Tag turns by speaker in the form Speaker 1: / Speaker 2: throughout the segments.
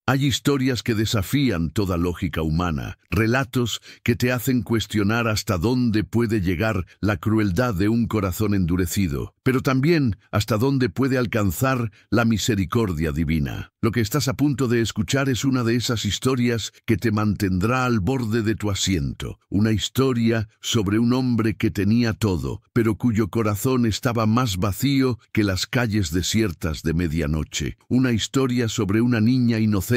Speaker 1: Hay historias que desafían toda lógica humana, relatos que te hacen cuestionar hasta dónde puede llegar la crueldad de un corazón endurecido, pero también hasta dónde puede alcanzar la misericordia divina. Lo que estás a punto de escuchar es una de esas historias que te mantendrá al borde de tu asiento. Una historia sobre un hombre que tenía todo, pero cuyo corazón estaba más vacío que las calles desiertas de medianoche. Una historia sobre una niña inocente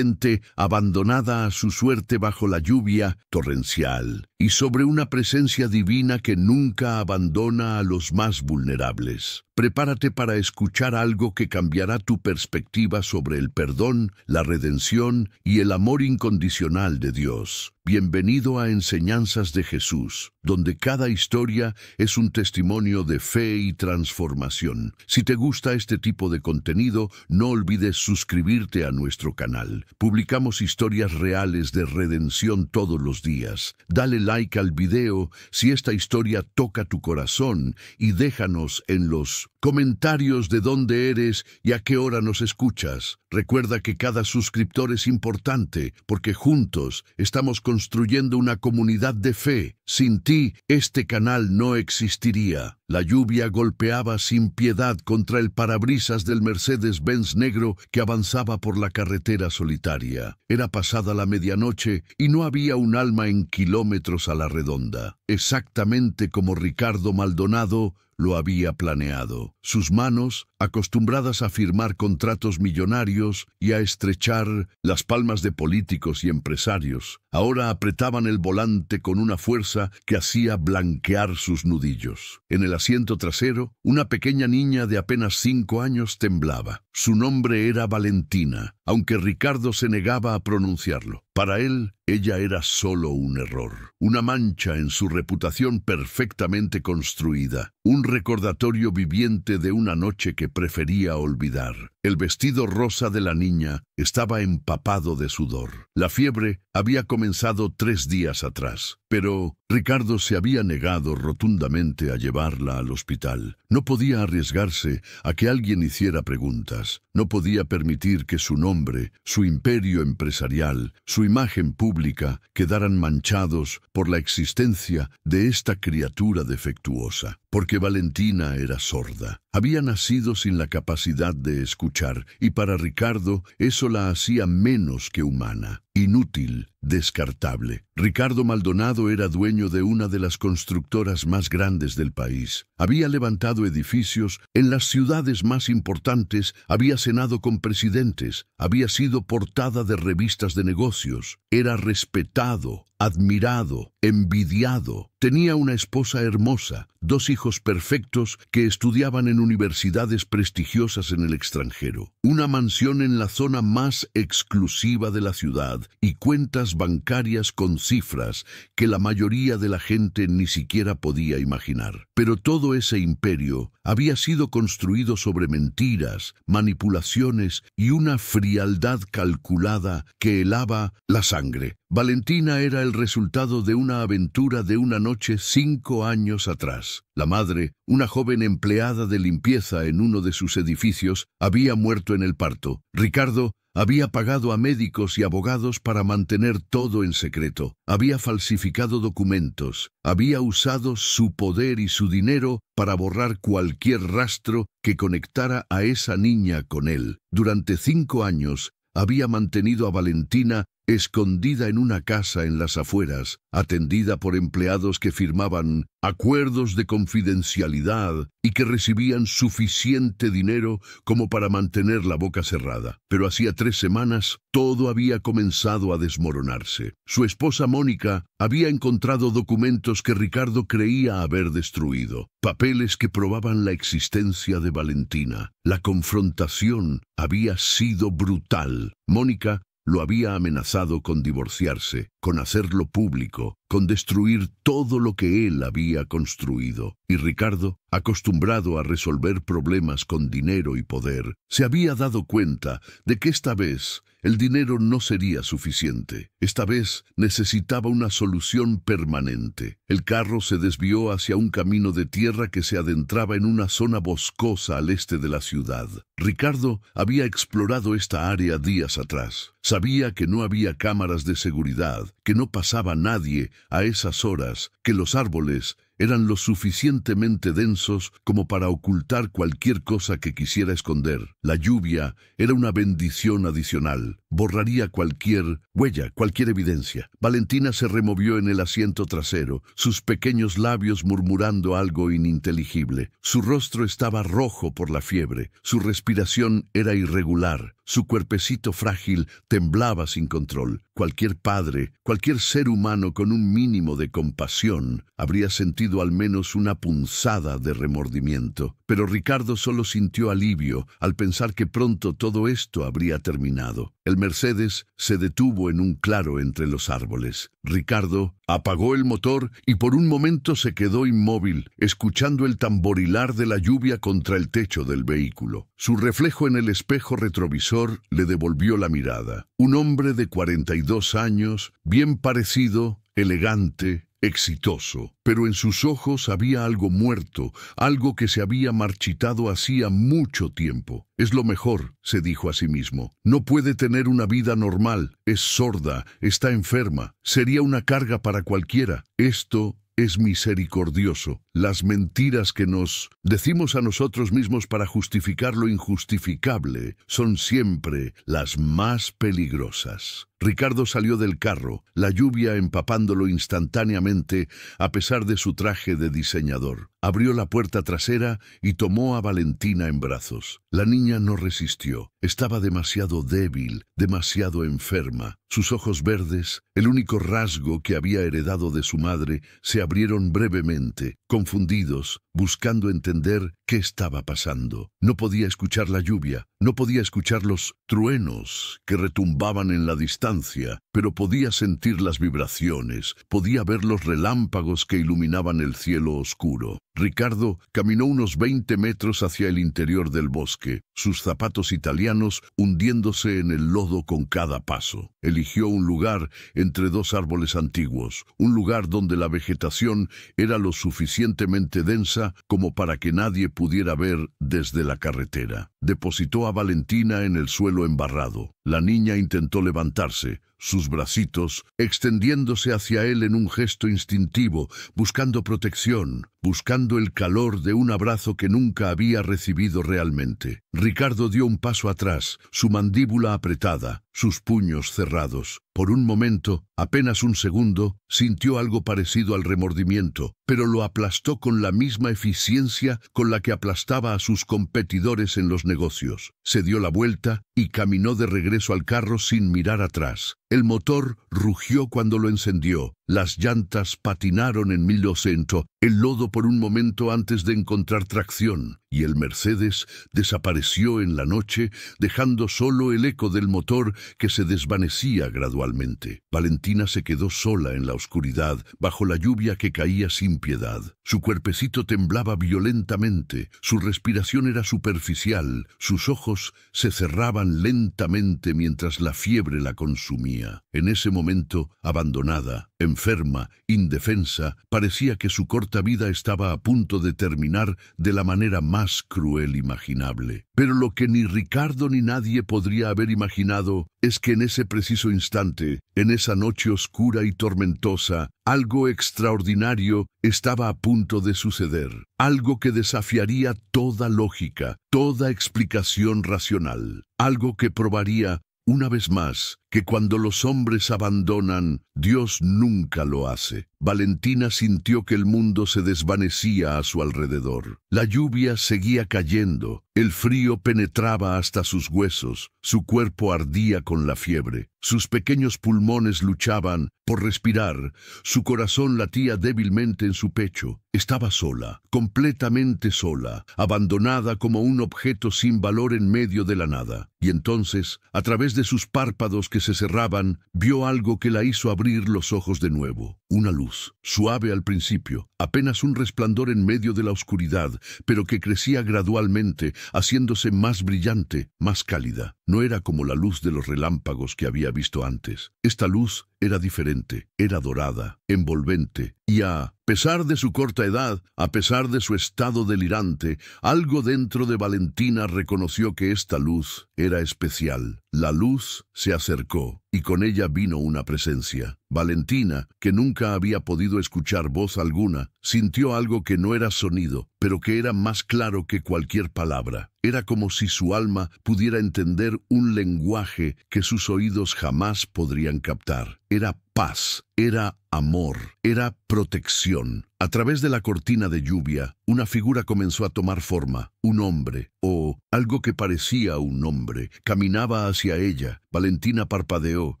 Speaker 1: abandonada a su suerte bajo la lluvia torrencial, y sobre una presencia divina que nunca abandona a los más vulnerables. Prepárate para escuchar algo que cambiará tu perspectiva sobre el perdón, la redención y el amor incondicional de Dios. Bienvenido a Enseñanzas de Jesús, donde cada historia es un testimonio de fe y transformación. Si te gusta este tipo de contenido, no olvides suscribirte a nuestro canal. Publicamos historias reales de redención todos los días. Dale like al video si esta historia toca tu corazón y déjanos en los comentarios de dónde eres y a qué hora nos escuchas. Recuerda que cada suscriptor es importante porque juntos estamos construyendo una comunidad de fe. Sin ti, este canal no existiría. La lluvia golpeaba sin piedad contra el parabrisas del Mercedes-Benz negro que avanzaba por la carretera solitaria. Era pasada la medianoche y no había un alma en kilómetros a la redonda. Exactamente como Ricardo Maldonado lo había planeado. Sus manos, acostumbradas a firmar contratos millonarios y a estrechar las palmas de políticos y empresarios, ahora apretaban el volante con una fuerza que hacía blanquear sus nudillos. En el asiento trasero, una pequeña niña de apenas 5 años temblaba. Su nombre era Valentina, aunque Ricardo se negaba a pronunciarlo. Para él, ella era solo un error, una mancha en su reputación perfectamente construida, un recordatorio viviente de una noche que prefería olvidar. El vestido rosa de la niña estaba empapado de sudor. La fiebre había comenzado 3 días atrás, pero Ricardo se había negado rotundamente a llevarla al hospital. No podía arriesgarse a que alguien hiciera preguntas. No podía permitir que su nombre, su imperio empresarial, su imagen pública quedaran manchados por la existencia de esta criatura defectuosa. Porque Valentina era sorda. Había nacido sin la capacidad de escuchar, y para Ricardo eso la hacía menos que humana. Inútil, descartable. Ricardo Maldonado era dueño de una de las constructoras más grandes del país. Había levantado edificios en las ciudades más importantes, había cenado con presidentes, había sido portada de revistas de negocios. Era respetado, admirado, envidiado. Tenía una esposa hermosa, 2 hijos perfectos que estudiaban en universidades prestigiosas en el extranjero, una mansión en la zona más exclusiva de la ciudad y cuentas bancarias con cifras que la mayoría de la gente ni siquiera podía imaginar. Pero todo ese imperio había sido construido sobre mentiras, manipulaciones y una frialdad calculada que helaba la sangre. Valentina era el resultado de una aventura de una noche 5 años atrás. La madre, una joven empleada de limpieza en uno de sus edificios, había muerto en el parto. Ricardo había pagado a médicos y abogados para mantener todo en secreto. Había falsificado documentos. Había usado su poder y su dinero para borrar cualquier rastro que conectara a esa niña con él. Durante 5 años había mantenido a Valentina escondida en una casa en las afueras, atendida por empleados que firmaban acuerdos de confidencialidad y que recibían suficiente dinero como para mantener la boca cerrada. Pero hacía 3 semanas todo había comenzado a desmoronarse. Su esposa Mónica había encontrado documentos que Ricardo creía haber destruido, papeles que probaban la existencia de Valentina. La confrontación había sido brutal. Mónica lo había amenazado con divorciarse, con hacerlo público, con destruir todo lo que él había construido. Y Ricardo acostumbrado a resolver problemas con dinero y poder, se había dado cuenta de que esta vez el dinero no sería suficiente. Esta vez necesitaba una solución permanente. El carro se desvió hacia un camino de tierra que se adentraba en una zona boscosa al este de la ciudad. Ricardo había explorado esta área días atrás. Sabía que no había cámaras de seguridad, que no pasaba nadie a esas horas, que los árboles eran lo suficientemente densos como para ocultar cualquier cosa que quisiera esconder. La lluvia era una bendición adicional. Borraría cualquier huella, cualquier evidencia. Valentina se removió en el asiento trasero, sus pequeños labios murmurando algo ininteligible. Su rostro estaba rojo por la fiebre, su respiración era irregular. Su cuerpecito frágil temblaba sin control. Cualquier padre, cualquier ser humano con un mínimo de compasión, habría sentido al menos una punzada de remordimiento. Pero Ricardo solo sintió alivio al pensar que pronto todo esto habría terminado. El Mercedes se detuvo en un claro entre los árboles. Ricardo apagó el motor y por un momento se quedó inmóvil, escuchando el tamborilar de la lluvia contra el techo del vehículo. Su reflejo en el espejo retrovisor le devolvió la mirada. Un hombre de 42 años, bien parecido, elegante, exitoso, pero en sus ojos había algo muerto, algo que se había marchitado hacía mucho tiempo. Es lo mejor, se dijo a sí mismo. No puede tener una vida normal, es sorda, está enferma, sería una carga para cualquiera. Esto es misericordioso. Las mentiras que nos decimos a nosotros mismos para justificar lo injustificable son siempre las más peligrosas. Ricardo salió del carro, la lluvia empapándolo instantáneamente a pesar de su traje de diseñador. Abrió la puerta trasera y tomó a Valentina en brazos. La niña no resistió. Estaba demasiado débil, demasiado enferma. Sus ojos verdes, el único rasgo que había heredado de su madre, se abrieron brevemente, confundidos, buscando entender qué estaba pasando. No podía escuchar la lluvia, no podía escuchar los truenos que retumbaban en la distancia, pero podía sentir las vibraciones, podía ver los relámpagos que iluminaban el cielo oscuro. Ricardo caminó unos 20 metros hacia el interior del bosque, sus zapatos italianos hundiéndose en el lodo con cada paso. Eligió un lugar entre dos árboles antiguos, un lugar donde la vegetación era lo suficientemente densa como para que nadie pudiera ver desde la carretera. Depositó a Valentina en el suelo embarrado. La niña intentó levantarse, sus bracitos extendiéndose hacia él en un gesto instintivo, buscando protección, buscando el calor de un abrazo que nunca había recibido realmente. Ricardo dio un paso atrás, su mandíbula apretada, sus puños cerrados. Por un momento, apenas un segundo, sintió algo parecido al remordimiento, pero lo aplastó con la misma eficiencia con la que aplastaba a sus competidores en los negocios. Se dio la vuelta y caminó de regreso al carro sin mirar atrás. El motor rugió cuando lo encendió. Las llantas patinaron en 1200, el lodo por un momento antes de encontrar tracción, y el Mercedes desapareció en la noche, dejando solo el eco del motor que se desvanecía gradualmente. Valentina se quedó sola en la oscuridad, bajo la lluvia que caía sin piedad. Su cuerpecito temblaba violentamente, su respiración era superficial, sus ojos se cerraban lentamente mientras la fiebre la consumía. En ese momento, abandonada, enferma, indefensa, parecía que su corta vida estaba a punto de terminar de la manera más cruel imaginable. Pero lo que ni Ricardo ni nadie podría haber imaginado es que en ese preciso instante, en esa noche oscura y tormentosa, algo extraordinario estaba a punto de suceder, algo que desafiaría toda lógica, toda explicación racional, algo que probaría una vez más que cuando los hombres abandonan, Dios nunca lo hace. Valentina sintió que el mundo se desvanecía a su alrededor. La lluvia seguía cayendo, el frío penetraba hasta sus huesos, su cuerpo ardía con la fiebre. Sus pequeños pulmones luchaban por respirar, su corazón latía débilmente en su pecho. Estaba sola, completamente sola, abandonada como un objeto sin valor en medio de la nada. Y entonces, a través de sus párpados que se cerraban, vio algo que la hizo abrir los ojos de nuevo. una luz, suave al principio, apenas un resplandor en medio de la oscuridad, pero que crecía gradualmente, haciéndose más brillante, más cálida. No era como la luz de los relámpagos que había visto antes. Esta luz era diferente, era dorada, envolvente, y a pesar de su corta edad, a pesar de su estado delirante, algo dentro de Valentina reconoció que esta luz era especial. La luz se acercó, y con ella vino una presencia. Valentina, que nunca había podido escuchar voz alguna, sintió algo que no era sonido, pero que era más claro que cualquier palabra. Era como si su alma pudiera entender un lenguaje que sus oídos jamás podrían captar. Era paz, era amor, era protección. A través de la cortina de lluvia, una figura comenzó a tomar forma. Un hombre, o algo que parecía un hombre, caminaba hacia ella. Valentina parpadeó,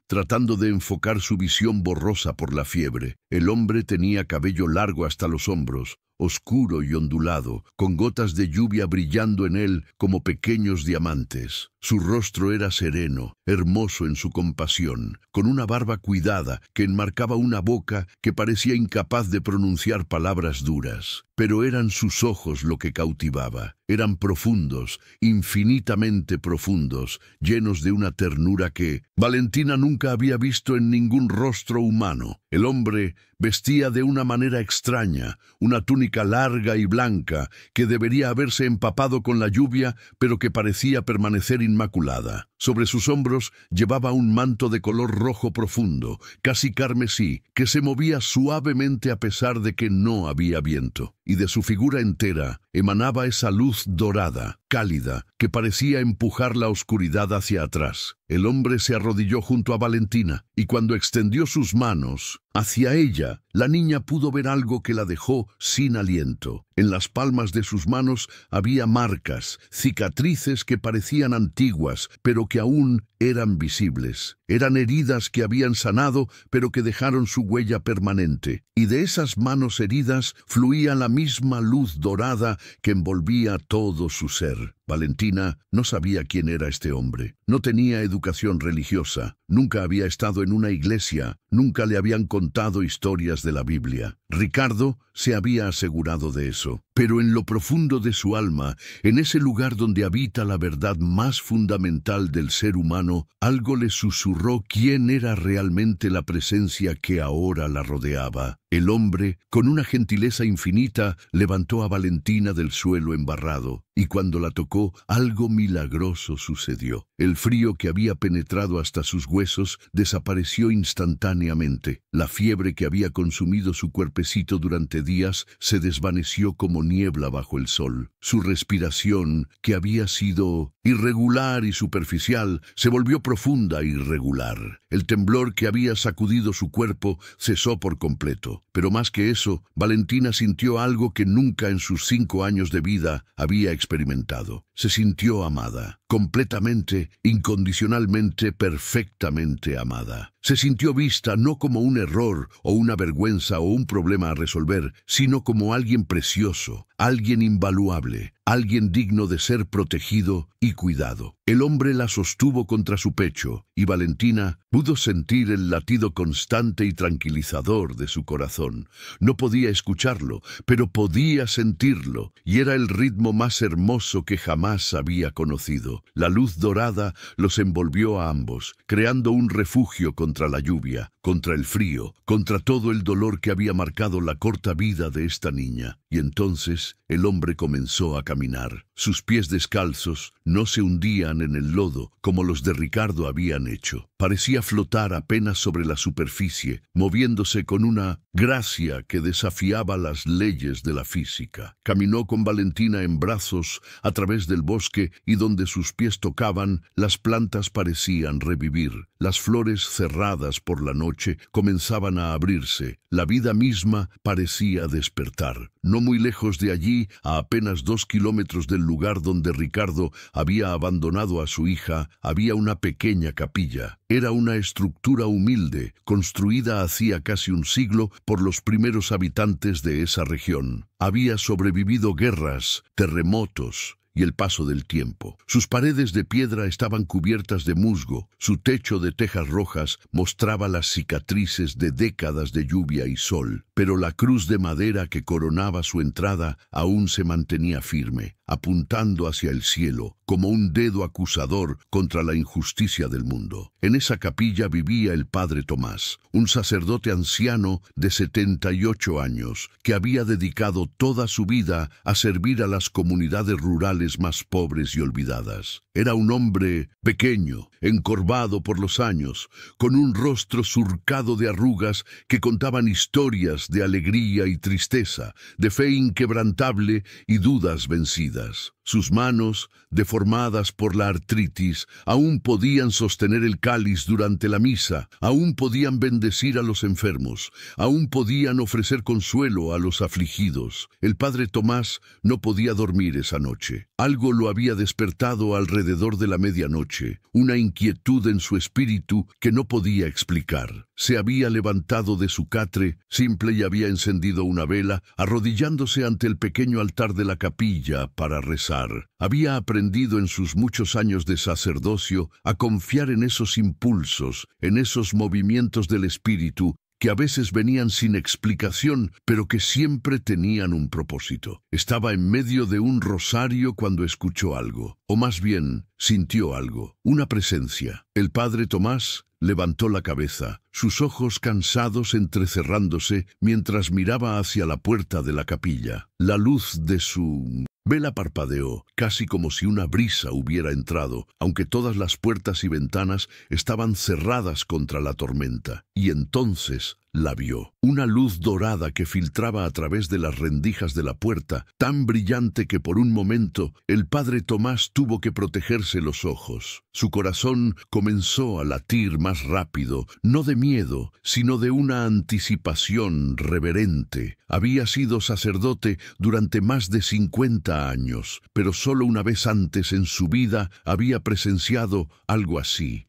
Speaker 1: tratando de enfocar su visión borrosa por la fiebre. El hombre tenía cabello largo hasta los hombros, oscuro y ondulado, con gotas de lluvia brillando en él como pequeños diamantes. Su rostro era sereno, hermoso en su compasión, con una barba cuidada que enmarcaba una boca que parecía incapaz de pronunciar palabras duras. Pero eran sus ojos lo que cautivaba. Eran profundos, infinitamente profundos, llenos de una ternura que Valentina nunca había visto en ningún rostro humano. El hombre vestía de una manera extraña, una túnica larga y blanca que debería haberse empapado con la lluvia, pero que parecía permanecer inmaculada. Sobre sus hombros llevaba un manto de color rojo profundo, casi carmesí, que se movía suavemente a pesar de que no había viento. Y de su figura entera emanaba esa luz dorada, cálida, que parecía empujar la oscuridad hacia atrás. El hombre se arrodilló junto a Valentina, y cuando extendió sus manos hacia ella, la niña pudo ver algo que la dejó sin aliento. En las palmas de sus manos había marcas, cicatrices que parecían antiguas, pero que aún eran visibles. Eran heridas que habían sanado, pero que dejaron su huella permanente. Y de esas manos heridas fluía la misma luz dorada que envolvía todo su ser. Valentina no sabía quién era este hombre. No tenía educación religiosa. Nunca había estado en una iglesia. Nunca le habían contado historias de la Biblia. Ricardo se había asegurado de eso. Pero en lo profundo de su alma, en ese lugar donde habita la verdad más fundamental del ser humano, algo le susurró quién era realmente la presencia que ahora la rodeaba. El hombre, con una gentileza infinita, levantó a Valentina del suelo embarrado, y cuando la tocó, algo milagroso sucedió. El frío que había penetrado hasta sus huesos desapareció instantáneamente. La fiebre que había consumido su cuerpecito durante días se desvaneció como niebla bajo el sol. Su respiración, que había sido irregular y superficial, se volvió profunda e irregular. El temblor que había sacudido su cuerpo cesó por completo. Pero más que eso, Valentina sintió algo que nunca en sus 5 años de vida había experimentado. Se sintió amada, completamente, incondicionalmente, perfectamente amada. Se sintió vista no como un error o una vergüenza o un problema a resolver, sino como alguien precioso, alguien invaluable, alguien digno de ser protegido y cuidado. El hombre la sostuvo contra su pecho, y Valentina pudo sentir el latido constante y tranquilizador de su corazón. No podía escucharlo, pero podía sentirlo, y era el ritmo más hermoso que jamás había conocido. La luz dorada los envolvió a ambos, creando un refugio contra la lluvia, contra el frío, contra todo el dolor que había marcado la corta vida de esta niña. Y entonces el hombre comenzó a caminar. Sus pies descalzos no se hundían en el lodo como los de Ricardo habían hecho. Parecía flotar apenas sobre la superficie, moviéndose con una gracia que desafiaba las leyes de la física. Caminó con Valentina en brazos a través del bosque y donde sus pies tocaban, las plantas parecían revivir. Las flores cerradas por la noche comenzaban a abrirse. La vida misma parecía despertar. No muy lejos de allí, a apenas 2 kilómetros del lugar donde Ricardo había abandonado a su hija, había una pequeña capilla. Era una estructura humilde, construida hacía casi un siglo por los primeros habitantes de esa región. Había sobrevivido guerras, terremotos y el paso del tiempo. Sus paredes de piedra estaban cubiertas de musgo, su techo de tejas rojas mostraba las cicatrices de décadas de lluvia y sol, pero la cruz de madera que coronaba su entrada aún se mantenía firme, apuntando hacia el cielo, como un dedo acusador contra la injusticia del mundo. En esa capilla vivía el padre Tomás, un sacerdote anciano de 78 años, que había dedicado toda su vida a servir a las comunidades rurales más pobres y olvidadas. Era un hombre pequeño, encorvado por los años, con un rostro surcado de arrugas que contaban historias de alegría y tristeza, de fe inquebrantable y dudas vencidas. Sus manos, deformadas por la artritis, aún podían sostener el cáliz durante la misa, aún podían bendecir a los enfermos, aún podían ofrecer consuelo a los afligidos. El padre Tomás no podía dormir esa noche. Algo lo había despertado alrededor de la medianoche, una inquietud en su espíritu que no podía explicar. Se había levantado de su catre, simple, y había encendido una vela, arrodillándose ante el pequeño altar de la capilla para rezar. Había aprendido en sus muchos años de sacerdocio a confiar en esos impulsos, en esos movimientos del espíritu que a veces venían sin explicación, pero que siempre tenían un propósito. Estaba en medio de un rosario cuando escuchó algo, o más bien, sintió algo, una presencia. El padre Tomás levantó la cabeza, sus ojos cansados entrecerrándose mientras miraba hacia la puerta de la capilla. La luz de su vela parpadeó, casi como si una brisa hubiera entrado, aunque todas las puertas y ventanas estaban cerradas contra la tormenta. Y entonces la vio. Una luz dorada que filtraba a través de las rendijas de la puerta, tan brillante que por un momento el padre Tomás tuvo que protegerse los ojos. Su corazón comenzó a latir más rápido, no de miedo, sino de una anticipación reverente. Había sido sacerdote durante más de 50 años, pero solo una vez antes en su vida había presenciado algo así.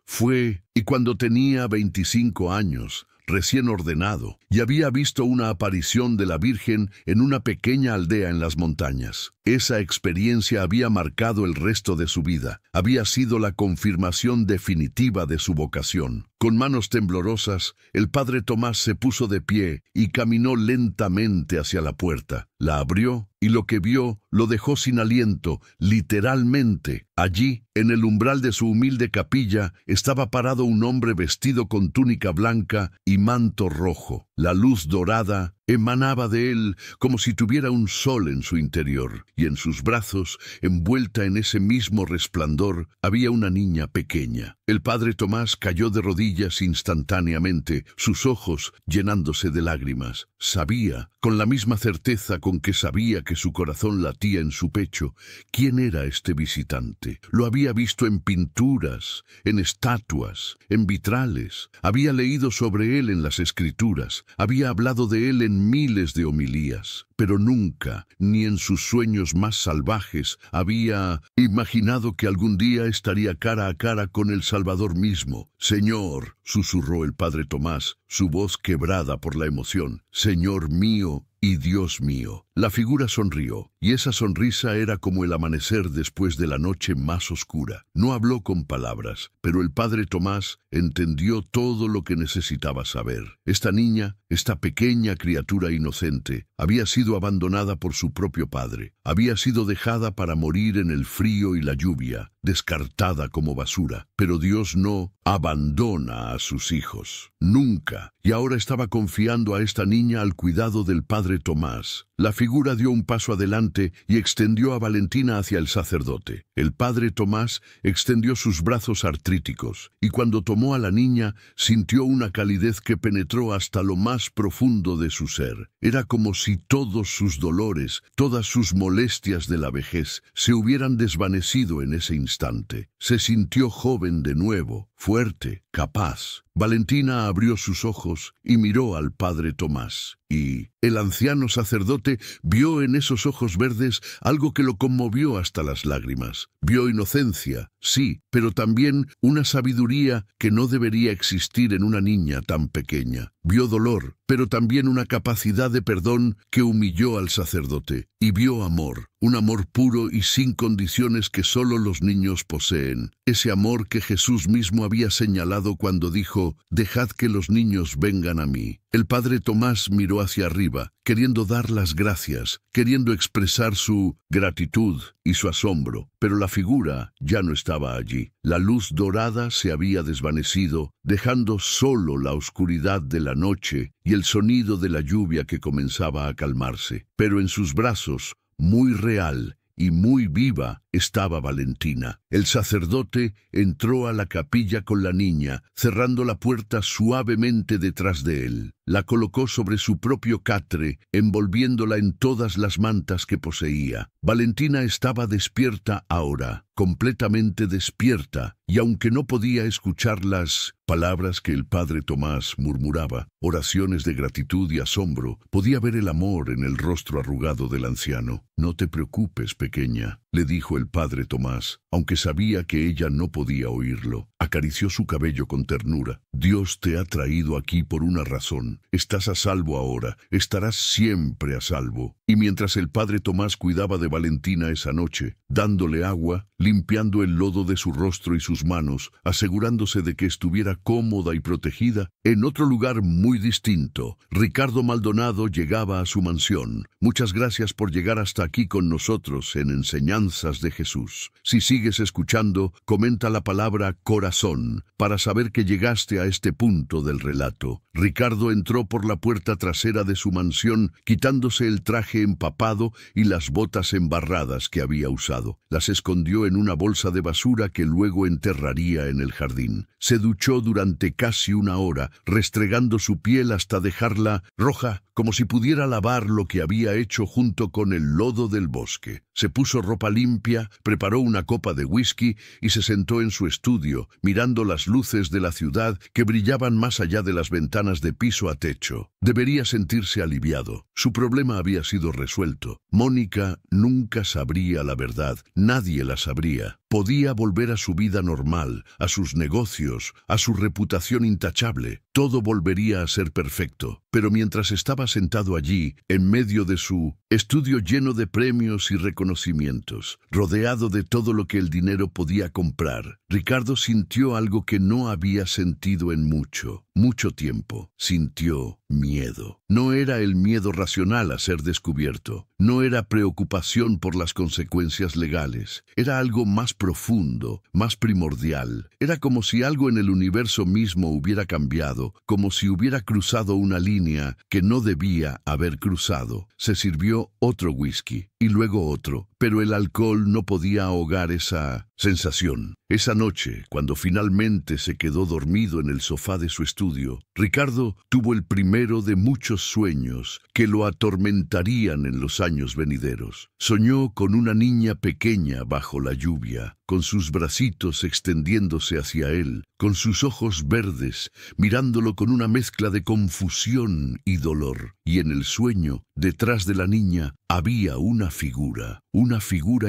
Speaker 1: Y cuando tenía 25 años, recién ordenado, y había visto una aparición de la Virgen en una pequeña aldea en las montañas. Esa experiencia había marcado el resto de su vida. Había sido la confirmación definitiva de su vocación. Con manos temblorosas, el padre Tomás se puso de pie y caminó lentamente hacia la puerta. La abrió y lo que vio lo dejó sin aliento, literalmente. Allí, en el umbral de su humilde capilla, estaba parado un hombre vestido con túnica blanca y manto rojo. La luz dorada emanaba de él como si tuviera un sol en su interior, y en sus brazos, envuelta en ese mismo resplandor, había una niña pequeña. El padre Tomás cayó de rodillas instantáneamente, sus ojos llenándose de lágrimas. Sabía, con la misma certeza con que sabía que su corazón latía en su pecho, quién era este visitante. Lo había visto en pinturas, en estatuas, en vitrales. Había leído sobre él en las escrituras. Había hablado de él en miles de homilías, pero nunca, ni en sus sueños más salvajes, había imaginado que algún día estaría cara a cara con el Salvador mismo. «Señor», susurró el padre Tomás, su voz quebrada por la emoción, «Señor mío y Dios mío». La figura sonrió, y esa sonrisa era como el amanecer después de la noche más oscura. No habló con palabras, pero el padre Tomás entendió todo lo que necesitaba saber. Esta niña, esta pequeña criatura inocente, había sido abandonada por su propio padre. Había sido dejada para morir en el frío y la lluvia, descartada como basura. Pero Dios no abandona a sus hijos. Nunca. Y ahora estaba confiando a esta niña al cuidado del padre Tomás. La figura dio un paso adelante y extendió a Valentina hacia el sacerdote. El padre Tomás extendió sus brazos artríticos, y cuando tomó a la niña, sintió una calidez que penetró hasta lo más profundo de su ser. Era como si todos sus dolores, todas sus molestias de la vejez, se hubieran desvanecido en ese instante. Se sintió joven de nuevo, fuerte, capaz. Valentina abrió sus ojos y miró al padre Tomás. Y el anciano sacerdote vio en esos ojos verdes algo que lo conmovió hasta las lágrimas. Vio inocencia, sí, pero también una sabiduría que no debería existir en una niña tan pequeña. vio dolor, pero también una capacidad de perdón que humilló al sacerdote, y vio amor, un amor puro y sin condiciones que solo los niños poseen, ese amor que Jesús mismo había señalado cuando dijo: «Dejad que los niños vengan a mí». El padre Tomás miró hacia arriba, queriendo dar las gracias, queriendo expresar su gratitud y su asombro, pero la figura ya no estaba allí. La luz dorada se había desvanecido, dejando solo la oscuridad de la noche y el sonido de la lluvia que comenzaba a calmarse. Pero en sus brazos, muy real y muy viva, estaba Valentina. El sacerdote entró a la capilla con la niña, cerrando la puerta suavemente detrás de él. La colocó sobre su propio catre, envolviéndola en todas las mantas que poseía. Valentina estaba despierta ahora, completamente despierta, y aunque no podía escuchar las palabras que el padre Tomás murmuraba, oraciones de gratitud y asombro, podía ver el amor en el rostro arrugado del anciano. «No te preocupes, pequeña», le dijo el padre Tomás, aunque sabía que ella no podía oírlo. Acarició su cabello con ternura. «Dios te ha traído aquí por una razón. Estás a salvo ahora, estarás siempre a salvo». Y mientras el padre Tomás cuidaba de Valentina esa noche, dándole agua, limpiando el lodo de su rostro y sus manos, asegurándose de que estuviera cómoda y protegida, en otro lugar muy distinto, Ricardo Maldonado llegaba a su mansión. «Muchas gracias por llegar hasta aquí con nosotros en Enseñanzas de Jesús. Si sigues escuchando, comenta la palabra corazón para saber que llegaste a este punto del relato». Ricardo entró por la puerta trasera de su mansión, quitándose el traje empapado y las botas embarradas que había usado. Las escondió en una bolsa de basura que luego enterraría en el jardín. Se duchó durante casi una hora, restregando su piel hasta dejarla roja, como si pudiera lavar lo que había hecho junto con el lodo del bosque. Se puso ropa limpia, preparó una copa de whisky y se sentó en su estudio, mirando las luces de la ciudad que brillaban más allá de las ventanas de piso a techo. Debería sentirse aliviado. Su problema había sido resuelto. Mónica nunca sabría la verdad, nadie la sabría. Podía volver a su vida normal, a sus negocios, a su reputación intachable. Todo volvería a ser perfecto. Pero mientras estaba sentado allí, en medio de su estudio lleno de premios y reconocimientos, rodeado de todo lo que el dinero podía comprar, Ricardo sintió algo que no había sentido en mucho tiempo. Sintió miedo. No era el miedo racional a ser descubierto. No era preocupación por las consecuencias legales. Era algo más profundo, más primordial. Era como si algo en el universo mismo hubiera cambiado, como si hubiera cruzado una línea que no debía haber cruzado. Se sirvió otro whisky y luego otro, pero el alcohol no podía ahogar esa sensación. Esa noche, cuando finalmente se quedó dormido en el sofá de su estudio, Ricardo tuvo el primero de muchos sueños que lo atormentarían en los años venideros. Soñó con una niña pequeña bajo la lluvia, con sus bracitos extendiéndose hacia él, con sus ojos verdes, mirándolo con una mezcla de confusión y dolor. Y en el sueño, detrás de la niña, había una figura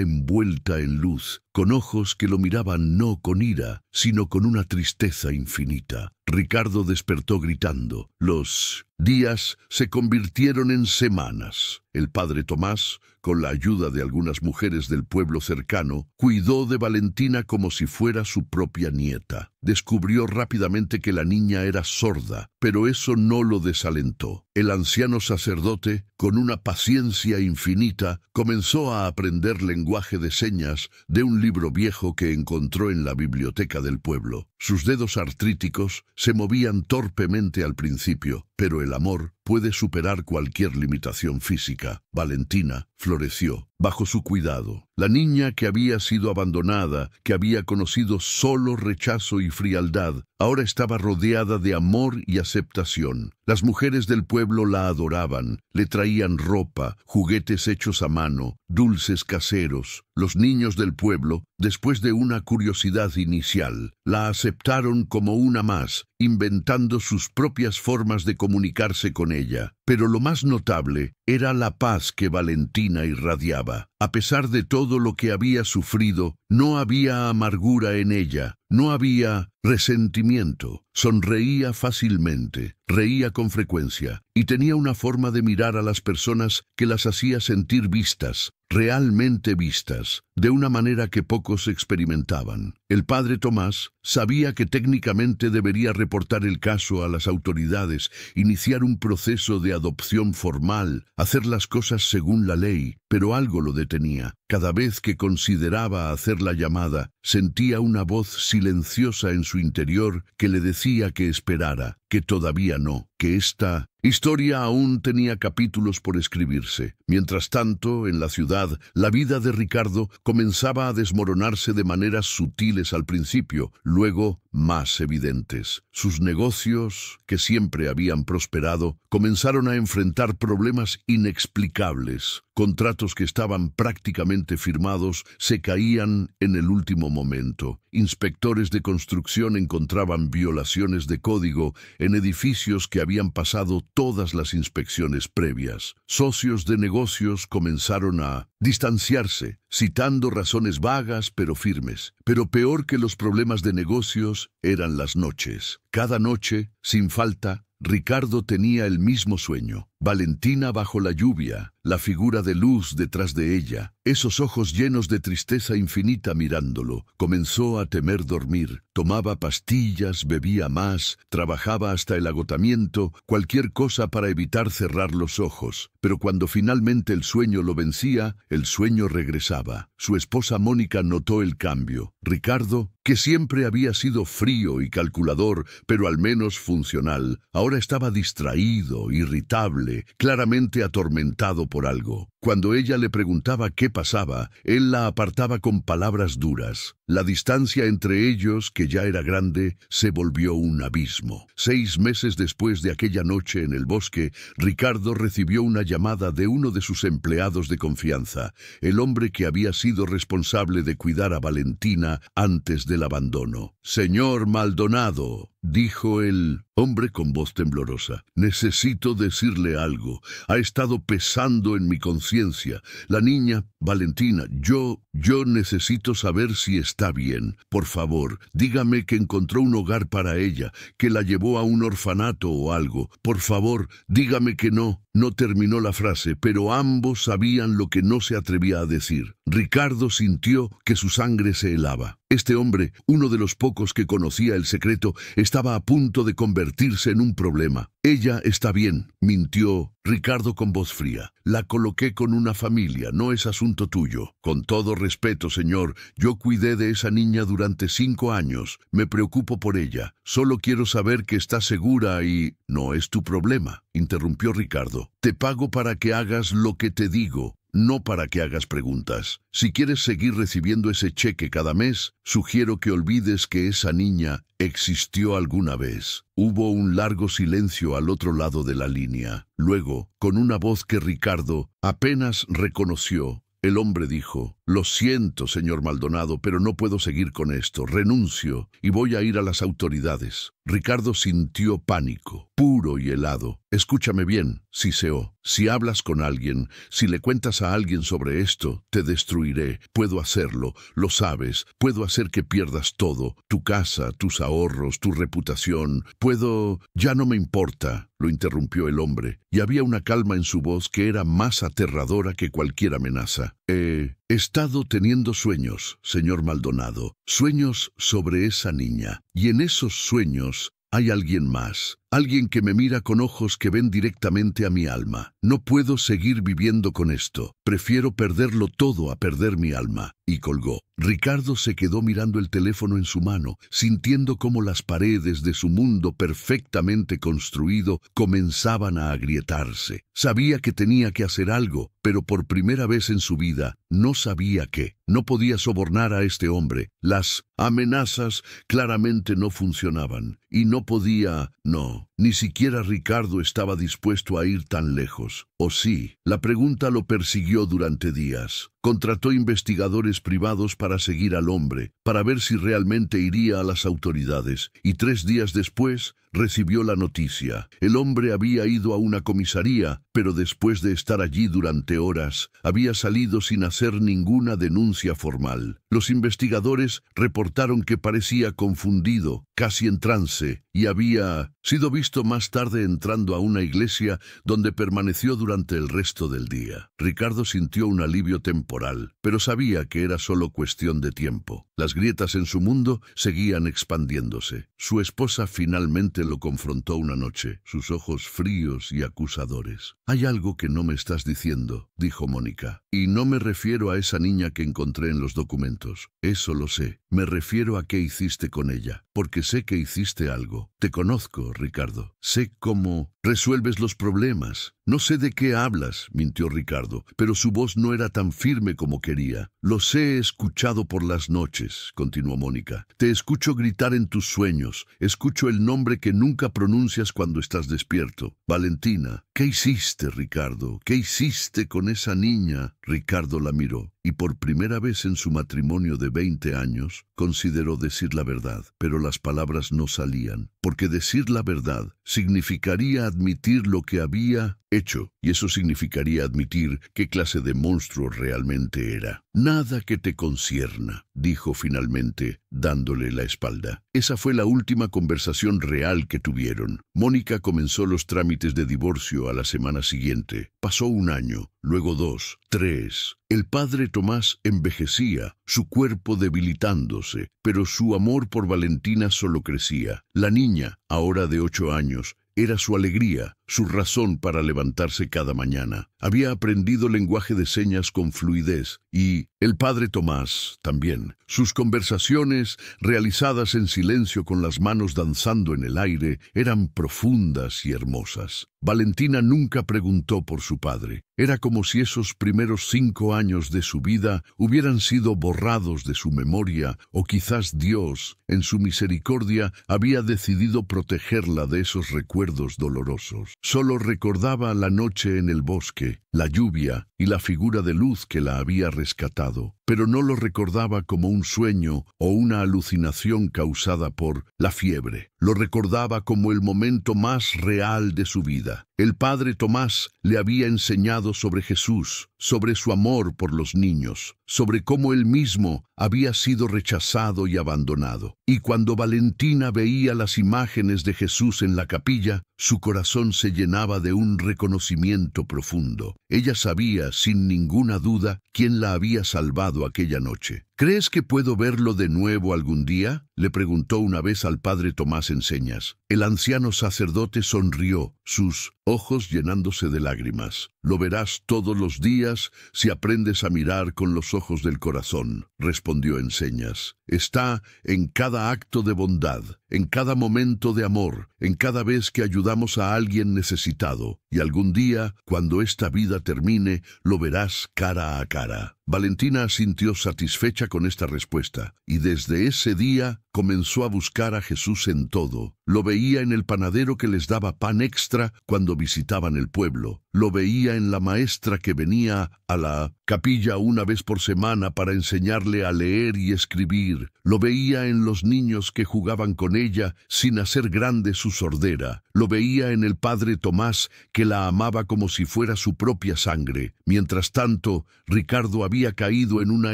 Speaker 1: envuelta en luz, con ojos que lo miraban no con ira, sino con una tristeza infinita. Ricardo despertó gritando. Los días se convirtieron en semanas. El padre Tomás, con la ayuda de algunas mujeres del pueblo cercano, cuidó de Valentina como si fuera su propia nieta. Descubrió rápidamente que la niña era sorda, pero eso no lo desalentó. El anciano sacerdote, con una paciencia infinita, comenzó a aprender lenguaje de señas de un libro viejo que encontró en la biblioteca del pueblo. Sus dedos artríticos se movían torpemente al principio, pero el amor puede superar cualquier limitación física. Valentina floreció bajo su cuidado. La niña que había sido abandonada, que había conocido solo rechazo y frialdad, ahora estaba rodeada de amor y aceptación. Las mujeres del pueblo la adoraban, le traían ropa, juguetes hechos a mano, dulces caseros. Los niños del pueblo, después de una curiosidad inicial, la aceptaron como una más, inventando sus propias formas de comunicarse con ella. Pero lo más notable era la paz que Valentina irradiaba. A pesar de todo lo que había sufrido, no había amargura en ella, no había resentimiento. Sonreía fácilmente, reía con frecuencia y tenía una forma de mirar a las personas que las hacía sentir vistas, realmente vistas, de una manera que pocos experimentaban. El padre Tomás sabía que técnicamente debería reportar el caso a las autoridades, iniciar un proceso de adopción formal, hacer las cosas según la ley, pero algo lo detenía. Cada vez que consideraba hacer la llamada, sentía una voz silenciosa en su interior que le decía que esperara, que todavía no, que esta historia aún tenía capítulos por escribirse. Mientras tanto, en la ciudad, la vida de Ricardo comenzaba a desmoronarse de maneras sutiles al principio, luego más evidentes. Sus negocios, que siempre habían prosperado, comenzaron a enfrentar problemas inexplicables. Contratos que estaban prácticamente firmados se caían en el último momento. Inspectores de construcción encontraban violaciones de código en edificios que habían pasado todas las inspecciones previas. Socios de negocios comenzaron a distanciarse, citando razones vagas pero firmes. Pero peor que los problemas de negocios eran las noches. Cada noche, sin falta, Ricardo tenía el mismo sueño. Valentina bajo la lluvia, la figura de luz detrás de ella, esos ojos llenos de tristeza infinita mirándolo. Comenzó a temer dormir, tomaba pastillas, bebía más, trabajaba hasta el agotamiento, cualquier cosa para evitar cerrar los ojos. Pero cuando finalmente el sueño lo vencía, el sueño regresaba. Su esposa Mónica notó el cambio. Ricardo, que siempre había sido frío y calculador, pero al menos funcional, ahora estaba distraído, irritable, claramente atormentado por algo. Cuando ella le preguntaba qué pasaba, él la apartaba con palabras duras. La distancia entre ellos, que ya era grande, se volvió un abismo. 6 meses después de aquella noche en el bosque, Ricardo recibió una llamada de uno de sus empleados de confianza, el hombre que había sido responsable de cuidar a Valentina antes del abandono. «Señor Maldonado», dijo el hombre con voz temblorosa, «necesito decirle algo. Ha estado pesando en mi conciencia. La niña, Valentina, yo necesito saber si está bien. Por favor, dígame que encontró un hogar para ella, que la llevó a un orfanato o algo. Por favor, dígame que no». No terminó la frase, pero ambos sabían lo que no se atrevía a decir. Ricardo sintió que su sangre se helaba. Este hombre, uno de los pocos que conocía el secreto, estaba a punto de convertirse en un problema. «Ella está bien», mintió Ricardo con voz fría. «La coloqué con una familia, no es asunto tuyo. Con todo respeto, señor, yo cuidé de esa niña durante 5 años. Me preocupo por ella. Solo quiero saber que está segura y...» «No es tu problema», interrumpió Ricardo. «Te pago para que hagas lo que te digo, no para que hagas preguntas. Si quieres seguir recibiendo ese cheque cada mes, sugiero que olvides que esa niña existió alguna vez». Hubo un largo silencio al otro lado de la línea. Luego, con una voz que Ricardo apenas reconoció, el hombre dijo: «Lo siento, señor Maldonado, pero no puedo seguir con esto. Renuncio y voy a ir a las autoridades». Ricardo sintió pánico, puro y helado. «Escúchame bien», siseó. «Si hablas con alguien, si le cuentas a alguien sobre esto, te destruiré. Puedo hacerlo, lo sabes. Puedo hacer que pierdas todo, tu casa, tus ahorros, tu reputación. Puedo...» «Ya no me importa», lo interrumpió el hombre, y había una calma en su voz que era más aterradora que cualquier amenaza. He estado teniendo sueños, señor Maldonado, sueños sobre esa niña, y en esos sueños hay alguien más, alguien que me mira con ojos que ven directamente a mi alma. No puedo seguir viviendo con esto. Prefiero perderlo todo a perder mi alma». Y colgó. Ricardo se quedó mirando el teléfono en su mano, sintiendo cómo las paredes de su mundo perfectamente construido comenzaban a agrietarse. Sabía que tenía que hacer algo, pero por primera vez en su vida no sabía qué. No podía sobornar a este hombre. Las amenazas claramente no funcionaban. Y no podía... No, ni siquiera Ricardo estaba dispuesto a ir tan lejos. ¿O sí? La pregunta lo persiguió durante días. Contrató investigadores privados para seguir al hombre, para ver si realmente iría a las autoridades. Y 3 días después, recibió la noticia. El hombre había ido a una comisaría, pero después de estar allí durante horas, había salido sin hacer ninguna denuncia formal. Los investigadores reportaron que parecía confundido, casi en trance, y había sido visto más tarde entrando a una iglesia donde permaneció durante el resto del día. Ricardo sintió un alivio temporal, pero sabía que era solo cuestión de tiempo. Las grietas en su mundo seguían expandiéndose. Su esposa finalmente lo confrontó una noche, sus ojos fríos y acusadores. «Hay algo que no me estás diciendo», dijo Mónica. «Y no me refiero a esa niña que encontré en los documentos. Eso lo sé. Me refiero a qué hiciste con ella, porque sé que hiciste algo. Te conozco, Ricardo. Sé cómo resuelves los problemas». «No sé de qué hablas», mintió Ricardo, pero su voz no era tan firme como quería. «Los he escuchado por las noches», continuó Mónica. «Te escucho gritar en tus sueños. Escucho el nombre que nunca pronuncias cuando estás despierto. Valentina». «¿Qué hiciste, Ricardo? ¿Qué hiciste con esa niña?» Ricardo la miró, y por primera vez en su matrimonio de 20 años, consideró decir la verdad, pero las palabras no salían, porque decir la verdad significaría admitir lo que había hecho, y eso significaría admitir qué clase de monstruo realmente era. «Nada que te concierna», dijo finalmente, dándole la espalda. Esa fue la última conversación real que tuvieron. Mónica comenzó los trámites de divorcio a la semana siguiente. Pasó un año, luego 2, 3. El padre Tomás envejecía, su cuerpo debilitándose, pero su amor por Valentina solo crecía. La niña, ahora de 8 años, era su alegría, su razón para levantarse cada mañana. Había aprendido lenguaje de señas con fluidez, y el padre Tomás también. Sus conversaciones, realizadas en silencio con las manos danzando en el aire, eran profundas y hermosas. Valentina nunca preguntó por su padre. Era como si esos primeros 5 años de su vida hubieran sido borrados de su memoria, o quizás Dios, en su misericordia, había decidido protegerla de esos recuerdos dolorosos. Solo recordaba la noche en el bosque, la lluvia y la figura de luz que la había rescatado, pero no lo recordaba como un sueño o una alucinación causada por la fiebre. Lo recordaba como el momento más real de su vida. El padre Tomás le había enseñado sobre Jesús, sobre su amor por los niños, sobre cómo él mismo había sido rechazado y abandonado. Y cuando Valentina veía las imágenes de Jesús en la capilla, su corazón se llenaba de un reconocimiento profundo. Ella sabía, sin ninguna duda, quién la había salvado aquella noche. «¿Crees que puedo verlo de nuevo algún día?», le preguntó una vez al padre Tomás en señas. El anciano sacerdote sonrió, sus ojos llenándose de lágrimas. «Lo verás todos los días si aprendes a mirar con los ojos del corazón», respondió en señas. «Está en cada acto de bondad, en cada momento de amor, en cada vez que ayudamos a alguien necesitado. Y algún día, cuando esta vida termine, lo verás cara a cara». Valentina asintió satisfecha con esta respuesta, y desde ese día comenzó a buscar a Jesús en todo. Lo veía en el panadero que les daba pan extra cuando visitaban el pueblo. Lo veía en la maestra que venía a la capilla una vez por semana para enseñarle a leer y escribir. Lo veía en los niños que jugaban con ella sin hacer grande su sordera. Lo veía en el padre Tomás, que la amaba como si fuera su propia sangre. Mientras tanto, Ricardo había caído en una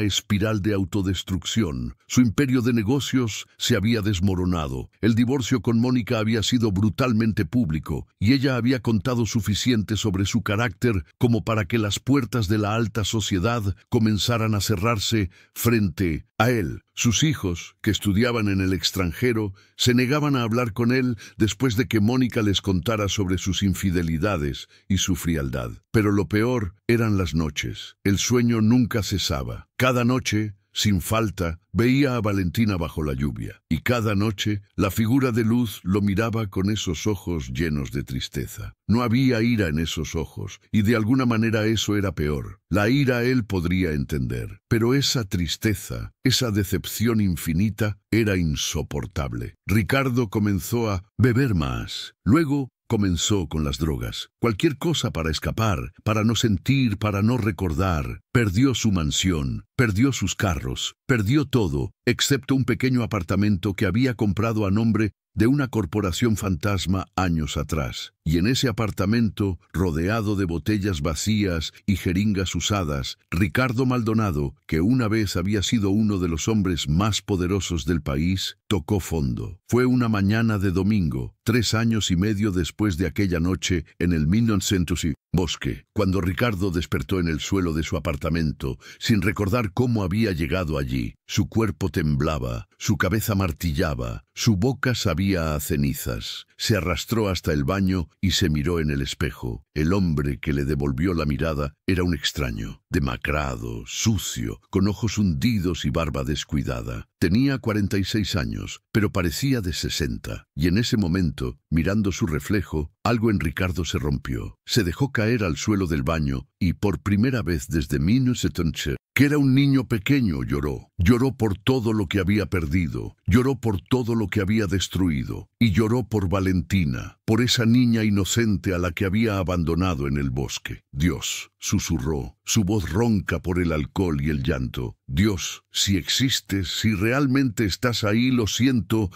Speaker 1: espiral de autodestrucción. Su imperio de negocios se había desmoronado. El divorcio con Mónica había sido brutalmente público, y ella había contado suficiente sobre su carácter como para que las puertas de la alta sociedad comenzaran a cerrarse frente a él. Sus hijos, que estudiaban en el extranjero, se negaban a hablar con él después de que Mónica les contara sobre sus infidelidades y su frialdad. Pero lo peor eran las noches. El sueño nunca cesaba. Cada noche, sin falta, veía a Valentina bajo la lluvia, y cada noche la figura de luz lo miraba con esos ojos llenos de tristeza. No había ira en esos ojos, y de alguna manera eso era peor. La ira él podría entender, pero esa tristeza, esa decepción infinita, era insoportable. Ricardo comenzó a beber más. Luego comenzó con las drogas. Cualquier cosa para escapar, para no sentir, para no recordar. Perdió su mansión, perdió sus carros, perdió todo, excepto un pequeño apartamento que había comprado a nombre de una corporación fantasma años atrás. Y en ese apartamento, rodeado de botellas vacías y jeringas usadas, Ricardo Maldonado, que una vez había sido uno de los hombres más poderosos del país, tocó fondo. Fue una mañana de domingo, 3 años y medio después de aquella noche en el 1900 bosque, cuando Ricardo despertó en el suelo de su apartamento, sin recordar cómo había llegado allí. Su cuerpo temblaba, su cabeza martillaba, su boca sabía a cenizas. Se arrastró hasta el baño y se miró en el espejo. El hombre que le devolvió la mirada era un extraño, demacrado, sucio, con ojos hundidos y barba descuidada. Tenía 46 años, pero parecía de 60, y en ese momento, mirando su reflejo, algo en Ricardo se rompió. Se dejó caer al suelo del baño y por primera vez desde 1970, que era un niño pequeño, lloró. Lloró por todo lo que había perdido, lloró por todo lo que había destruido, y lloró por Valentina, por esa niña inocente a la que había abandonado en el bosque. Dios, susurró, su voz ronca por el alcohol y el llanto. Dios, si existes, si realmente estás ahí, lo siento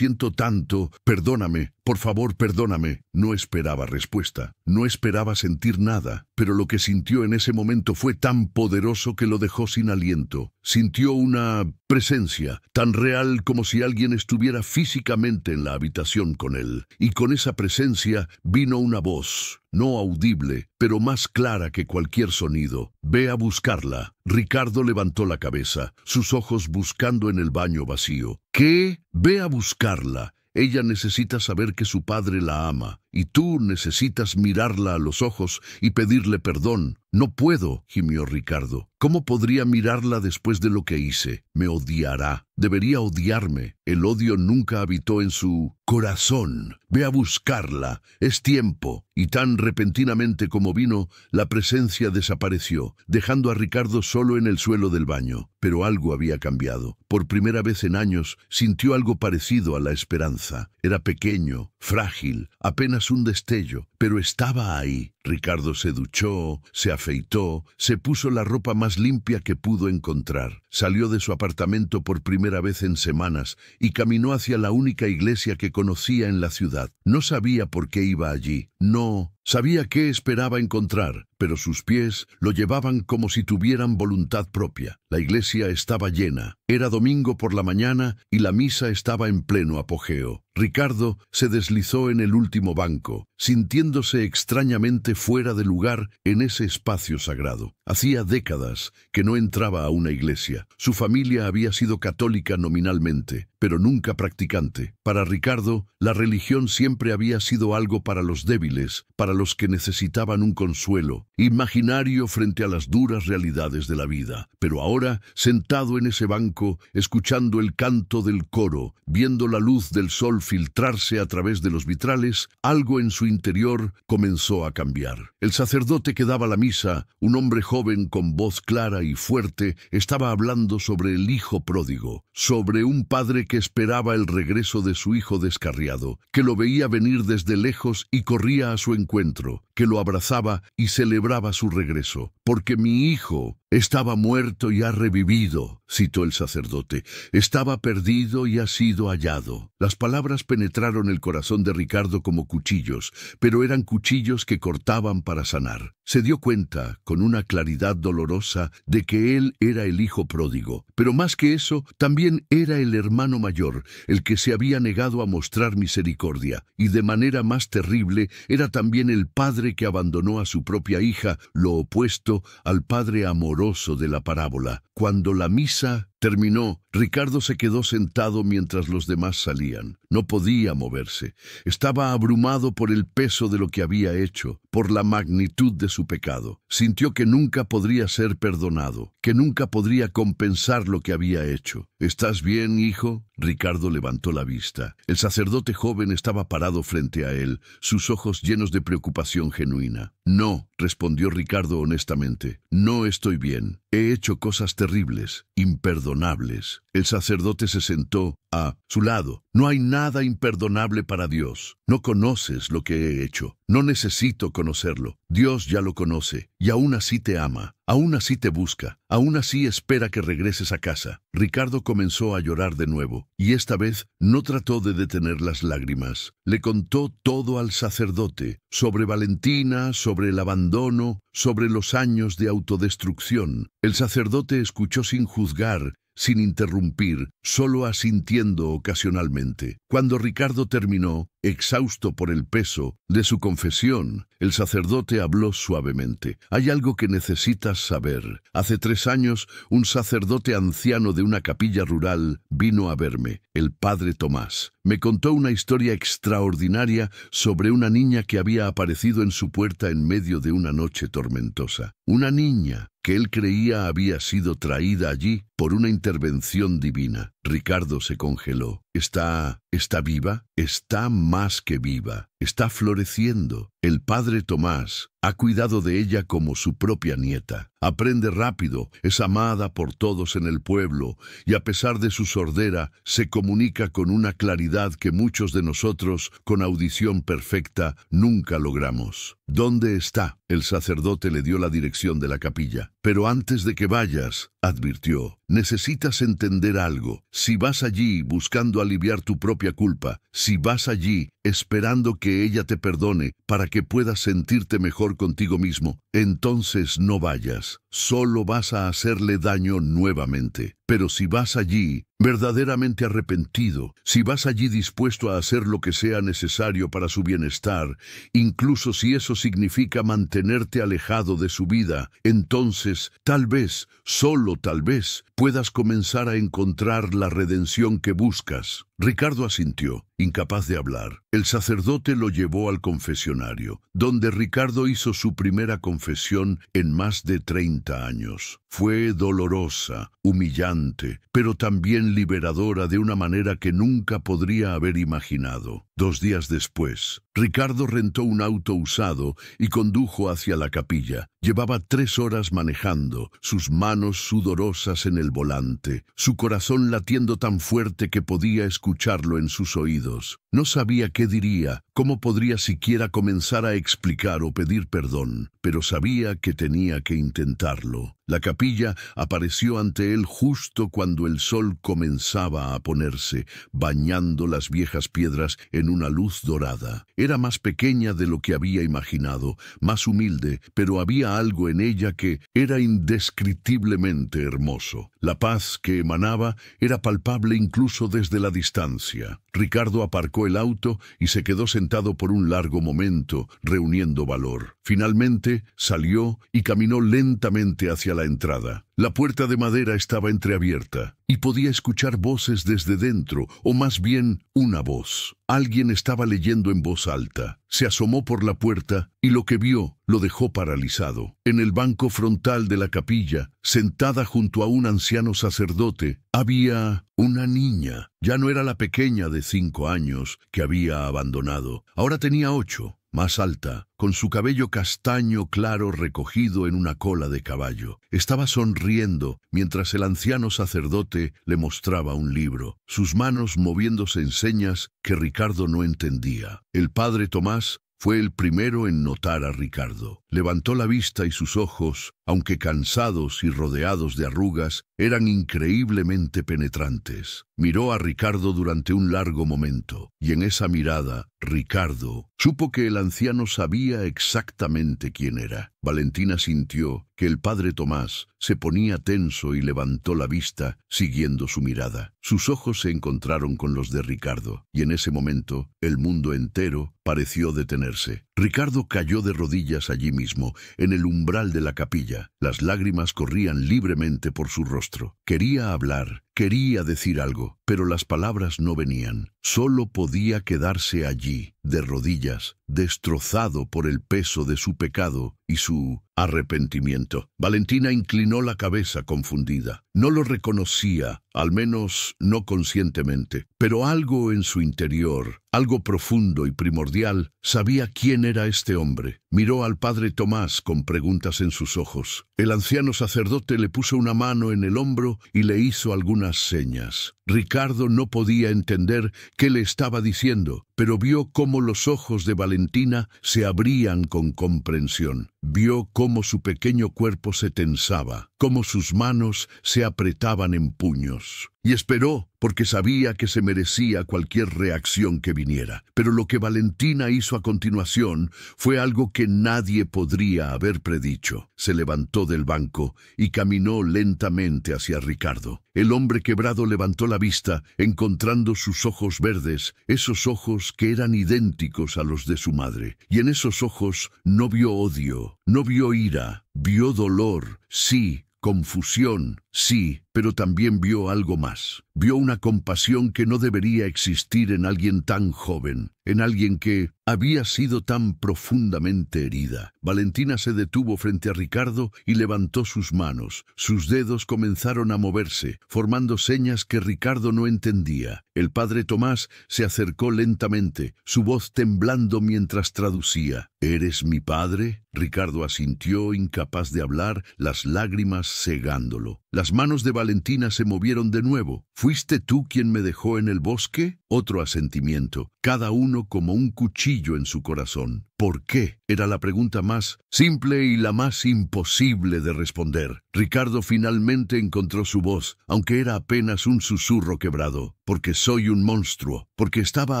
Speaker 1: tanto, perdóname, por favor, perdóname. No esperaba respuesta, no esperaba sentir nada, pero lo que sintió en ese momento fue tan poderoso que lo dejó sin aliento. Sintió una presencia tan real como si alguien estuviera físicamente en la habitación con él, y con esa presencia vino una voz, no audible, pero más clara que cualquier sonido. Ve a buscarla. Ricardo levantó la cabeza, sus ojos buscando en el baño vacío. ¿Qué? Ve a buscarla. Ella necesita saber que su padre la ama, y tú necesitas mirarla a los ojos y pedirle perdón. No puedo, gimió Ricardo. ¿Cómo podría mirarla después de lo que hice? Me odiará. Debería odiarme. El odio nunca habitó en su corazón. Ve a buscarla. Es tiempo. Y tan repentinamente como vino, la presencia desapareció, dejando a Ricardo solo en el suelo del baño. Pero algo había cambiado. Por primera vez en años, sintió algo parecido a la esperanza. Era pequeño, frágil, apenas un destello, pero estaba ahí. Ricardo se duchó, se afeitó, se puso la ropa más limpia que pudo encontrar. Salió de su apartamento por primera vez en semanas y caminó hacia la única iglesia que conocía en la ciudad. No sabía por qué iba allí. No sabía qué esperaba encontrar, pero sus pies lo llevaban como si tuvieran voluntad propia. La iglesia estaba llena. Era domingo por la mañana y la misa estaba en pleno apogeo. Ricardo se deslizó en el último banco, sintiéndose extrañamente fuera de lugar en ese espacio sagrado. Hacía décadas que no entraba a una iglesia. Su familia había sido católica nominalmente, pero nunca practicante. Para Ricardo, la religión siempre había sido algo para los débiles, para los que necesitaban un consuelo, imaginario frente a las duras realidades de la vida. Pero ahora, sentado en ese banco, escuchando el canto del coro, viendo la luz del sol filtrarse a través de los vitrales, algo en su interior comenzó a cambiar. El sacerdote que daba la misa, un hombre joven con voz clara y fuerte, estaba hablando sobre el hijo pródigo, sobre un padre que esperaba el regreso de su hijo descarriado, que lo veía venir desde lejos y corría a su encuentro, que lo abrazaba y celebraba su regreso. «Porque mi hijo estaba muerto y ha revivido», citó el sacerdote. «Estaba perdido y ha sido hallado». Las palabras penetraron el corazón de Ricardo como cuchillos, pero eran cuchillos que cortaban para sanar. Se dio cuenta, con una claridad dolorosa, de que él era el hijo pródigo. Pero más que eso, también era el hermano mayor, el que se había negado a mostrar misericordia. Y de manera más terrible, era también el padre que abandonó a su propia hija, lo opuesto al padre amoroso de la parábola. Cuando la misa terminó, Ricardo se quedó sentado mientras los demás salían. No podía moverse. Estaba abrumado por el peso de lo que había hecho, por la magnitud de su pecado. Sintió que nunca podría ser perdonado, que nunca podría compensar lo que había hecho. «¿Estás bien, hijo?» Ricardo levantó la vista. El sacerdote joven estaba parado frente a él, sus ojos llenos de preocupación genuina. «No», respondió Ricardo honestamente. «No estoy bien. He hecho cosas terribles, imperdonables». El sacerdote se sentó a su lado. «No hay nada imperdonable para Dios. No conoces lo que he hecho. No necesito conocerlo. Dios ya lo conoce, y aún así te ama. Aún así te busca, aún así espera que regreses a casa. Ricardo comenzó a llorar de nuevo, y esta vez no trató de detener las lágrimas. Le contó todo al sacerdote, sobre Valentina, sobre el abandono, sobre los años de autodestrucción. El sacerdote escuchó sin juzgar, sin interrumpir, solo asintiendo ocasionalmente. Cuando Ricardo terminó, exhausto por el peso de su confesión, el sacerdote habló suavemente. Hay algo que necesitas saber. Hace 3 años, un sacerdote anciano de una capilla rural vino a verme, el padre Tomás. Me contó una historia extraordinaria sobre una niña que había aparecido en su puerta en medio de una noche tormentosa. Una niña que él creía había sido traída allí por una intervención divina. Ricardo se congeló. ¿Está viva? Está más que viva. Está floreciendo. El padre Tomás ha cuidado de ella como su propia nieta. Aprende rápido, es amada por todos en el pueblo, y a pesar de su sordera, se comunica con una claridad que muchos de nosotros, con audición perfecta, nunca logramos. ¿Dónde está? El sacerdote le dio la dirección de la capilla. Pero antes de que vayas, advirtió, necesitas entender algo. Si vas allí buscando aliviar tu propia culpa, si vas allí esperando que ella te perdone para que puedas sentirte mejor contigo mismo, entonces no vayas. Solo vas a hacerle daño nuevamente. Pero si vas allí verdaderamente arrepentido, si vas allí dispuesto a hacer lo que sea necesario para su bienestar, incluso si eso significa mantenerte alejado de su vida, entonces, tal vez, solo tal vez, puedas comenzar a encontrar la redención que buscas. Ricardo asintió, incapaz de hablar. El sacerdote lo llevó al confesionario, donde Ricardo hizo su primera confesión en más de 30 años. Fue dolorosa, humillante, pero también liberadora de una manera que nunca podría haber imaginado. 2 días después, Ricardo rentó un auto usado y condujo hacia la capilla. Llevaba 3 horas manejando, sus manos sudorosas en el volante, su corazón latiendo tan fuerte que podía escucharlo en sus oídos. No sabía qué diría, cómo podría siquiera comenzar a explicar o pedir perdón, pero sabía que tenía que intentarlo. La capilla apareció ante él justo cuando el sol comenzaba a ponerse, bañando las viejas piedras en una luz dorada. Era más pequeña de lo que había imaginado, más humilde, pero había algo en ella que era indescriptiblemente hermoso. La paz que emanaba era palpable incluso desde la distancia. Ricardo aparcó el auto y se quedó sentado por un largo momento, reuniendo valor. Finalmente salió y caminó lentamente hacia la entrada. La puerta de madera estaba entreabierta y podía escuchar voces desde dentro, o más bien una voz. Alguien estaba leyendo en voz alta. Se asomó por la puerta y lo que vio lo dejó paralizado. En el banco frontal de la capilla, sentada junto a un anciano sacerdote, había una niña. Ya no era la pequeña de 5 años que había abandonado. Ahora tenía 8. Más alta, con su cabello castaño claro recogido en una cola de caballo. Estaba sonriendo mientras el anciano sacerdote le mostraba un libro, sus manos moviéndose en señas que Ricardo no entendía. El padre Tomás fue el primero en notar a Ricardo. Levantó la vista y sus ojos, aunque cansados y rodeados de arrugas, eran increíblemente penetrantes. Miró a Ricardo durante un largo momento, y en esa mirada, Ricardo supo que el anciano sabía exactamente quién era. Valentina sintió que el padre Tomás se ponía tenso y levantó la vista, siguiendo su mirada. Sus ojos se encontraron con los de Ricardo, y en ese momento, el mundo entero pareció detenerse. Ricardo cayó de rodillas allí mismo, en el umbral de la capilla. Las lágrimas corrían libremente por su rostro. Quería hablar, quería decir algo, pero las palabras no venían. Solo podía quedarse allí, de rodillas, destrozado por el peso de su pecado y su arrepentimiento. Valentina inclinó la cabeza confundida. No lo reconocía, al menos no conscientemente, pero algo en su interior, algo profundo y primordial, sabía quién era este hombre. Miró al padre Tomás con preguntas en sus ojos. El anciano sacerdote le puso una mano en el hombro y le hizo algunas señas. Ricardo no podía entender qué le estaba diciendo, pero vio cómo los ojos de Valentina se abrían con comprensión. Vio cómo su pequeño cuerpo se tensaba, cómo sus manos se apretaban en puños. Y esperó, porque sabía que se merecía cualquier reacción que viniera. Pero lo que Valentina hizo a continuación fue algo que nadie podría haber predicho. Se levantó del banco y caminó lentamente hacia Ricardo. El hombre quebrado levantó la vista, encontrando sus ojos verdes, esos ojos que eran idénticos a los de su madre. Y en esos ojos no vio odio, no vio ira, vio dolor, sí, confusión, sí, pero también vio algo más. Vio una compasión que no debería existir en alguien tan joven, en alguien que había sido tan profundamente herida. Valentina se detuvo frente a Ricardo y levantó sus manos. Sus dedos comenzaron a moverse, formando señas que Ricardo no entendía. El padre Tomás se acercó lentamente, su voz temblando mientras traducía. ¿Eres mi padre? Ricardo asintió, incapaz de hablar, las lágrimas cegándolo. Las manos de Valentina se movieron de nuevo. ¿Fuiste tú quien me dejó en el bosque? Otro asentimiento, cada uno como un cuchillo en su corazón. ¿Por qué? Era la pregunta más simple y la más imposible de responder. Ricardo finalmente encontró su voz, aunque era apenas un susurro quebrado. Porque soy un monstruo, porque estaba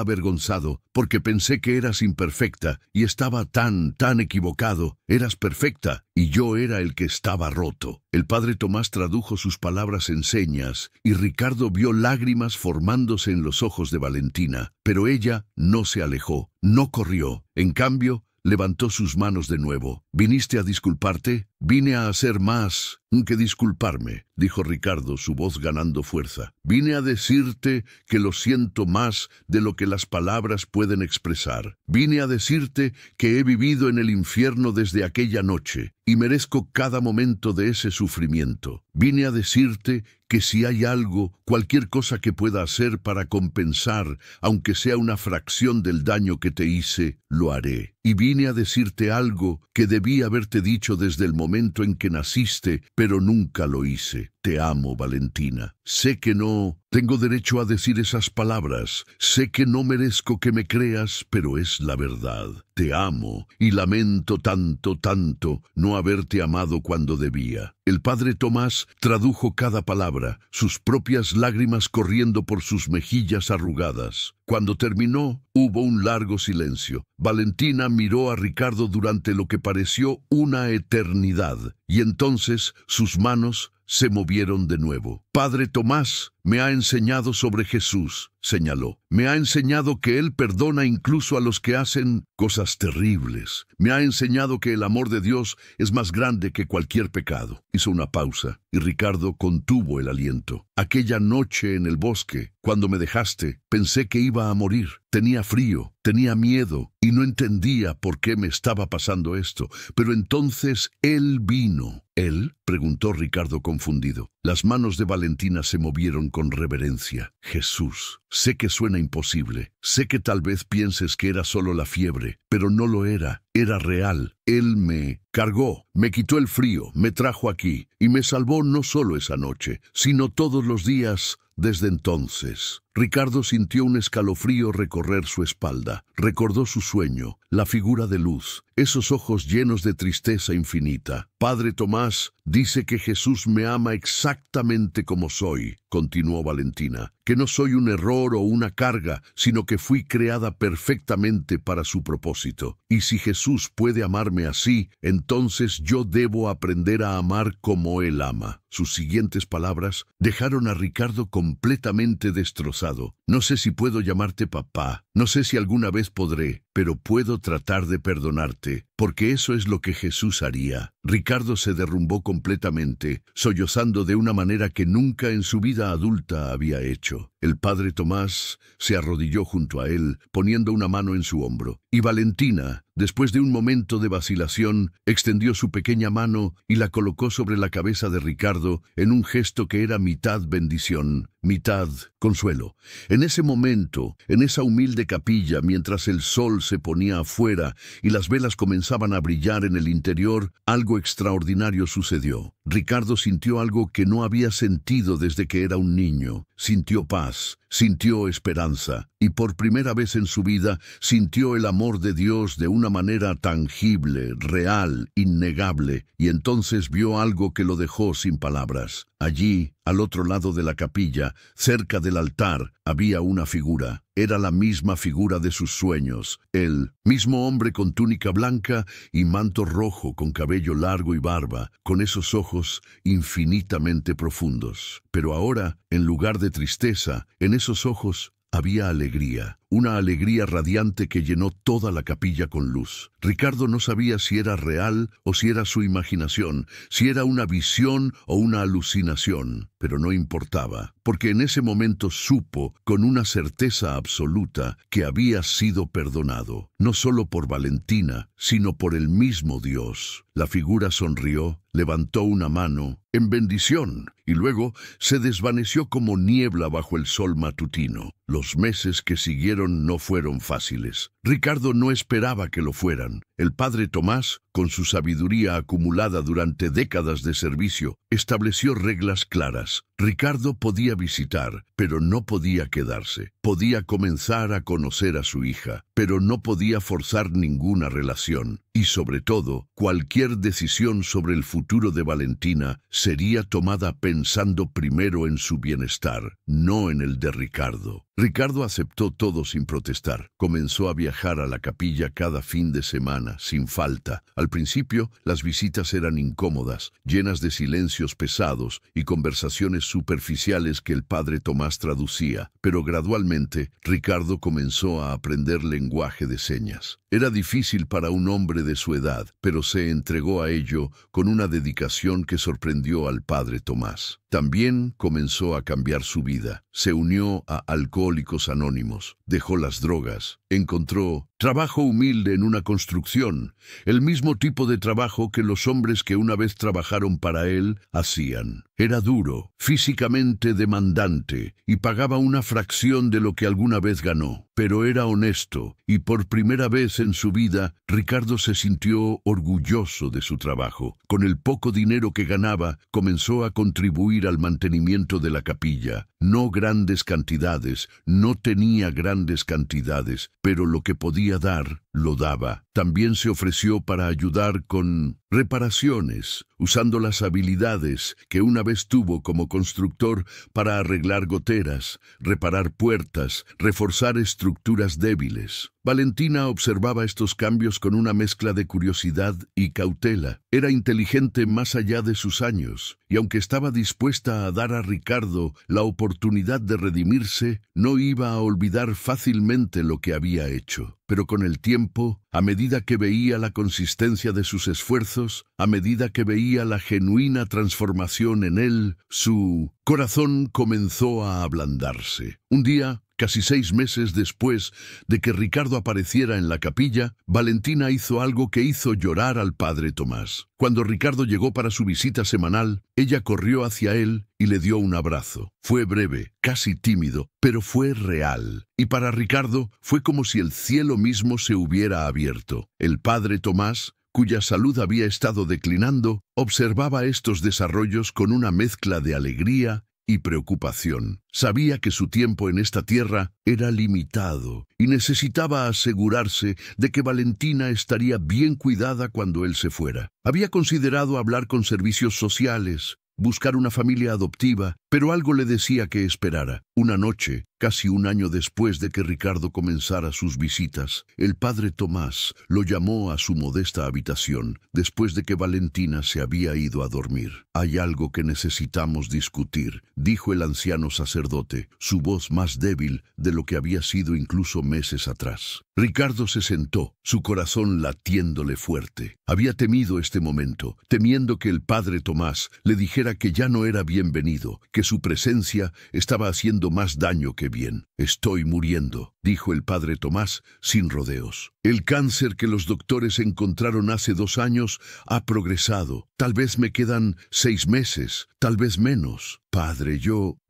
Speaker 1: avergonzado, porque pensé que eras imperfecta y estaba tan equivocado. Eras perfecta y yo era el que estaba roto. El padre Tomás tradujo sus palabras en señas y Ricardo vio lágrimas formándose en los ojos de Valentina, pero ella no se alejó, no corrió. En cambio, levantó sus manos de nuevo. ¿Viniste a disculparte? Vine a hacer más que disculparme, dijo Ricardo, su voz ganando fuerza. Vine a decirte que lo siento más de lo que las palabras pueden expresar. Vine a decirte que he vivido en el infierno desde aquella noche y merezco cada momento de ese sufrimiento. Vine a decirte que si hay algo, cualquier cosa que pueda hacer para compensar, aunque sea una fracción del daño que te hice, lo haré. Y vine a decirte algo que debí haberte dicho desde el momento en que naciste, pero nunca lo hice. Te amo, Valentina. Sé que no tengo derecho a decir esas palabras. Sé que no merezco que me creas, pero es la verdad. Te amo y lamento tanto no haberte amado cuando debía. El padre Tomás tradujo cada palabra, sus propias lágrimas corriendo por sus mejillas arrugadas. Cuando terminó, hubo un largo silencio. Valentina miró a Ricardo durante lo que pareció una eternidad, y entonces sus manos se movieron de nuevo. Padre Tomás me ha enseñado sobre Jesús, señaló. Me ha enseñado que Él perdona incluso a los que hacen cosas terribles. Me ha enseñado que el amor de Dios es más grande que cualquier pecado. Hizo una pausa y Ricardo contuvo el aliento. Aquella noche en el bosque, cuando me dejaste, pensé que iba a morir. Tenía frío, tenía miedo y no entendía por qué me estaba pasando esto. Pero entonces Él vino. ¿Él? Preguntó Ricardo confundido. Las manos de Valentina se movieron con reverencia. Jesús. Sé que suena imposible. Sé que tal vez pienses que era solo la fiebre, pero no lo era. Era real. Él me cargó, me quitó el frío, me trajo aquí y me salvó no solo esa noche, sino todos los días desde entonces. Ricardo sintió un escalofrío recorrer su espalda. Recordó su sueño, la figura de luz, esos ojos llenos de tristeza infinita. Padre Tomás dice que Jesús me ama exactamente como soy, continuó Valentina, que no soy un error o una carga, sino que fui creada perfectamente para su propósito. Y si Jesús puede amarme así, entonces yo debo aprender a amar como Él ama. Sus siguientes palabras dejaron a Ricardo completamente destrozado. No sé si puedo llamarte papá, no sé si alguna vez podré, pero puedo tratar de perdonarte, porque eso es lo que Jesús haría. Ricardo se derrumbó completamente, sollozando de una manera que nunca en su vida adulta había hecho. El padre Tomás se arrodilló junto a él, poniendo una mano en su hombro, y Valentina, después de un momento de vacilación, extendió su pequeña mano y la colocó sobre la cabeza de Ricardo en un gesto que era mitad bendición, mitad consuelo. En ese momento, en esa humilde capilla, mientras el sol se ponía afuera y las velas comenzaban a brillar en el interior, algo extraordinario sucedió. Ricardo sintió algo que no había sentido desde que era un niño. sintió paz, sintió esperanza, y por primera vez en su vida sintió el amor de Dios de una manera tangible, real, innegable, y entonces vio algo que lo dejó sin palabras. Allí, al otro lado de la capilla, cerca del altar, había una figura. Era la misma figura de sus sueños, el mismo hombre con túnica blanca y manto rojo con cabello largo y barba, con esos ojos infinitamente profundos. Pero ahora, en lugar de tristeza, en esos ojos había alegría, una alegría radiante que llenó toda la capilla con luz. Ricardo no sabía si era real o si era su imaginación, si era una visión o una alucinación, pero no importaba, porque en ese momento supo con una certeza absoluta que había sido perdonado, no solo por Valentina, sino por el mismo Dios. La figura sonrió, levantó una mano en bendición y luego se desvaneció como niebla bajo el sol matutino. Los meses que siguieron no fueron fáciles. Ricardo no esperaba que lo fueran. El padre Tomás, con su sabiduría acumulada durante décadas de servicio, estableció reglas claras. Ricardo podía visitar, pero no podía quedarse. Podía comenzar a conocer a su hija, pero no podía forzar ninguna relación. Y sobre todo, cualquier decisión sobre el futuro de Valentina sería tomada pensando primero en su bienestar, no en el de Ricardo. Ricardo aceptó todo sin protestar. Comenzó a viajar a la capilla cada fin de semana, sin falta. Al principio, las visitas eran incómodas, llenas de silencios pesados y conversaciones superficiales que el padre Tomás traducía, pero gradualmente Ricardo comenzó a aprender lenguaje de señas. Era difícil para un hombre de su edad, pero se entregó a ello con una dedicación que sorprendió al padre Tomás. También comenzó a cambiar su vida. Se unió a Alcohólicos Anónimos, dejó las drogas, encontró trabajo humilde en una construcción, el mismo tipo de trabajo que los hombres que una vez trabajaron para él hacían. Era duro, físicamente demandante, y pagaba una fracción de lo que alguna vez ganó. Pero era honesto, y por primera vez en su vida, Ricardo se sintió orgulloso de su trabajo. Con el poco dinero que ganaba, comenzó a contribuir al mantenimiento de la capilla. No grandes cantidades, no tenía grandes cantidades, pero lo que podía dar, lo daba. También se ofreció para ayudar con reparaciones, usando las habilidades que una vez tuvo como constructor para arreglar goteras, reparar puertas, reforzar estructuras débiles. Valentina observaba estos cambios con una mezcla de curiosidad y cautela. Era inteligente más allá de sus años, y aunque estaba dispuesta a dar a Ricardo la oportunidad de redimirse, no iba a olvidar fácilmente lo que había hecho. Pero con el tiempo, a medida que veía la consistencia de sus esfuerzos, a medida que veía la genuina transformación en él, su corazón comenzó a ablandarse. Un día, casi 6 meses después de que Ricardo apareciera en la capilla, Valentina hizo algo que hizo llorar al padre Tomás. Cuando Ricardo llegó para su visita semanal, ella corrió hacia él y le dio un abrazo. Fue breve, casi tímido, pero fue real. Y para Ricardo fue como si el cielo mismo se hubiera abierto. El padre Tomás, cuya salud había estado declinando, observaba estos desarrollos con una mezcla de alegría y preocupación. Sabía que su tiempo en esta tierra era limitado y necesitaba asegurarse de que Valentina estaría bien cuidada cuando él se fuera. Había considerado hablar con servicios sociales, buscar una familia adoptiva, pero algo le decía que esperara. Una noche, casi un año después de que Ricardo comenzara sus visitas, el padre Tomás lo llamó a su modesta habitación, después de que Valentina se había ido a dormir. «Hay algo que necesitamos discutir», dijo el anciano sacerdote, su voz más débil de lo que había sido incluso meses atrás. Ricardo se sentó, su corazón latiéndole fuerte. Había temido este momento, temiendo que el padre Tomás le dijera que ya no era bienvenido, que su presencia estaba haciendo más daño que bien. «Estoy muriendo», dijo el padre Tomás sin rodeos. «El cáncer que los doctores encontraron hace 2 años ha progresado. Tal vez me quedan 6 meses, tal vez menos. Padre,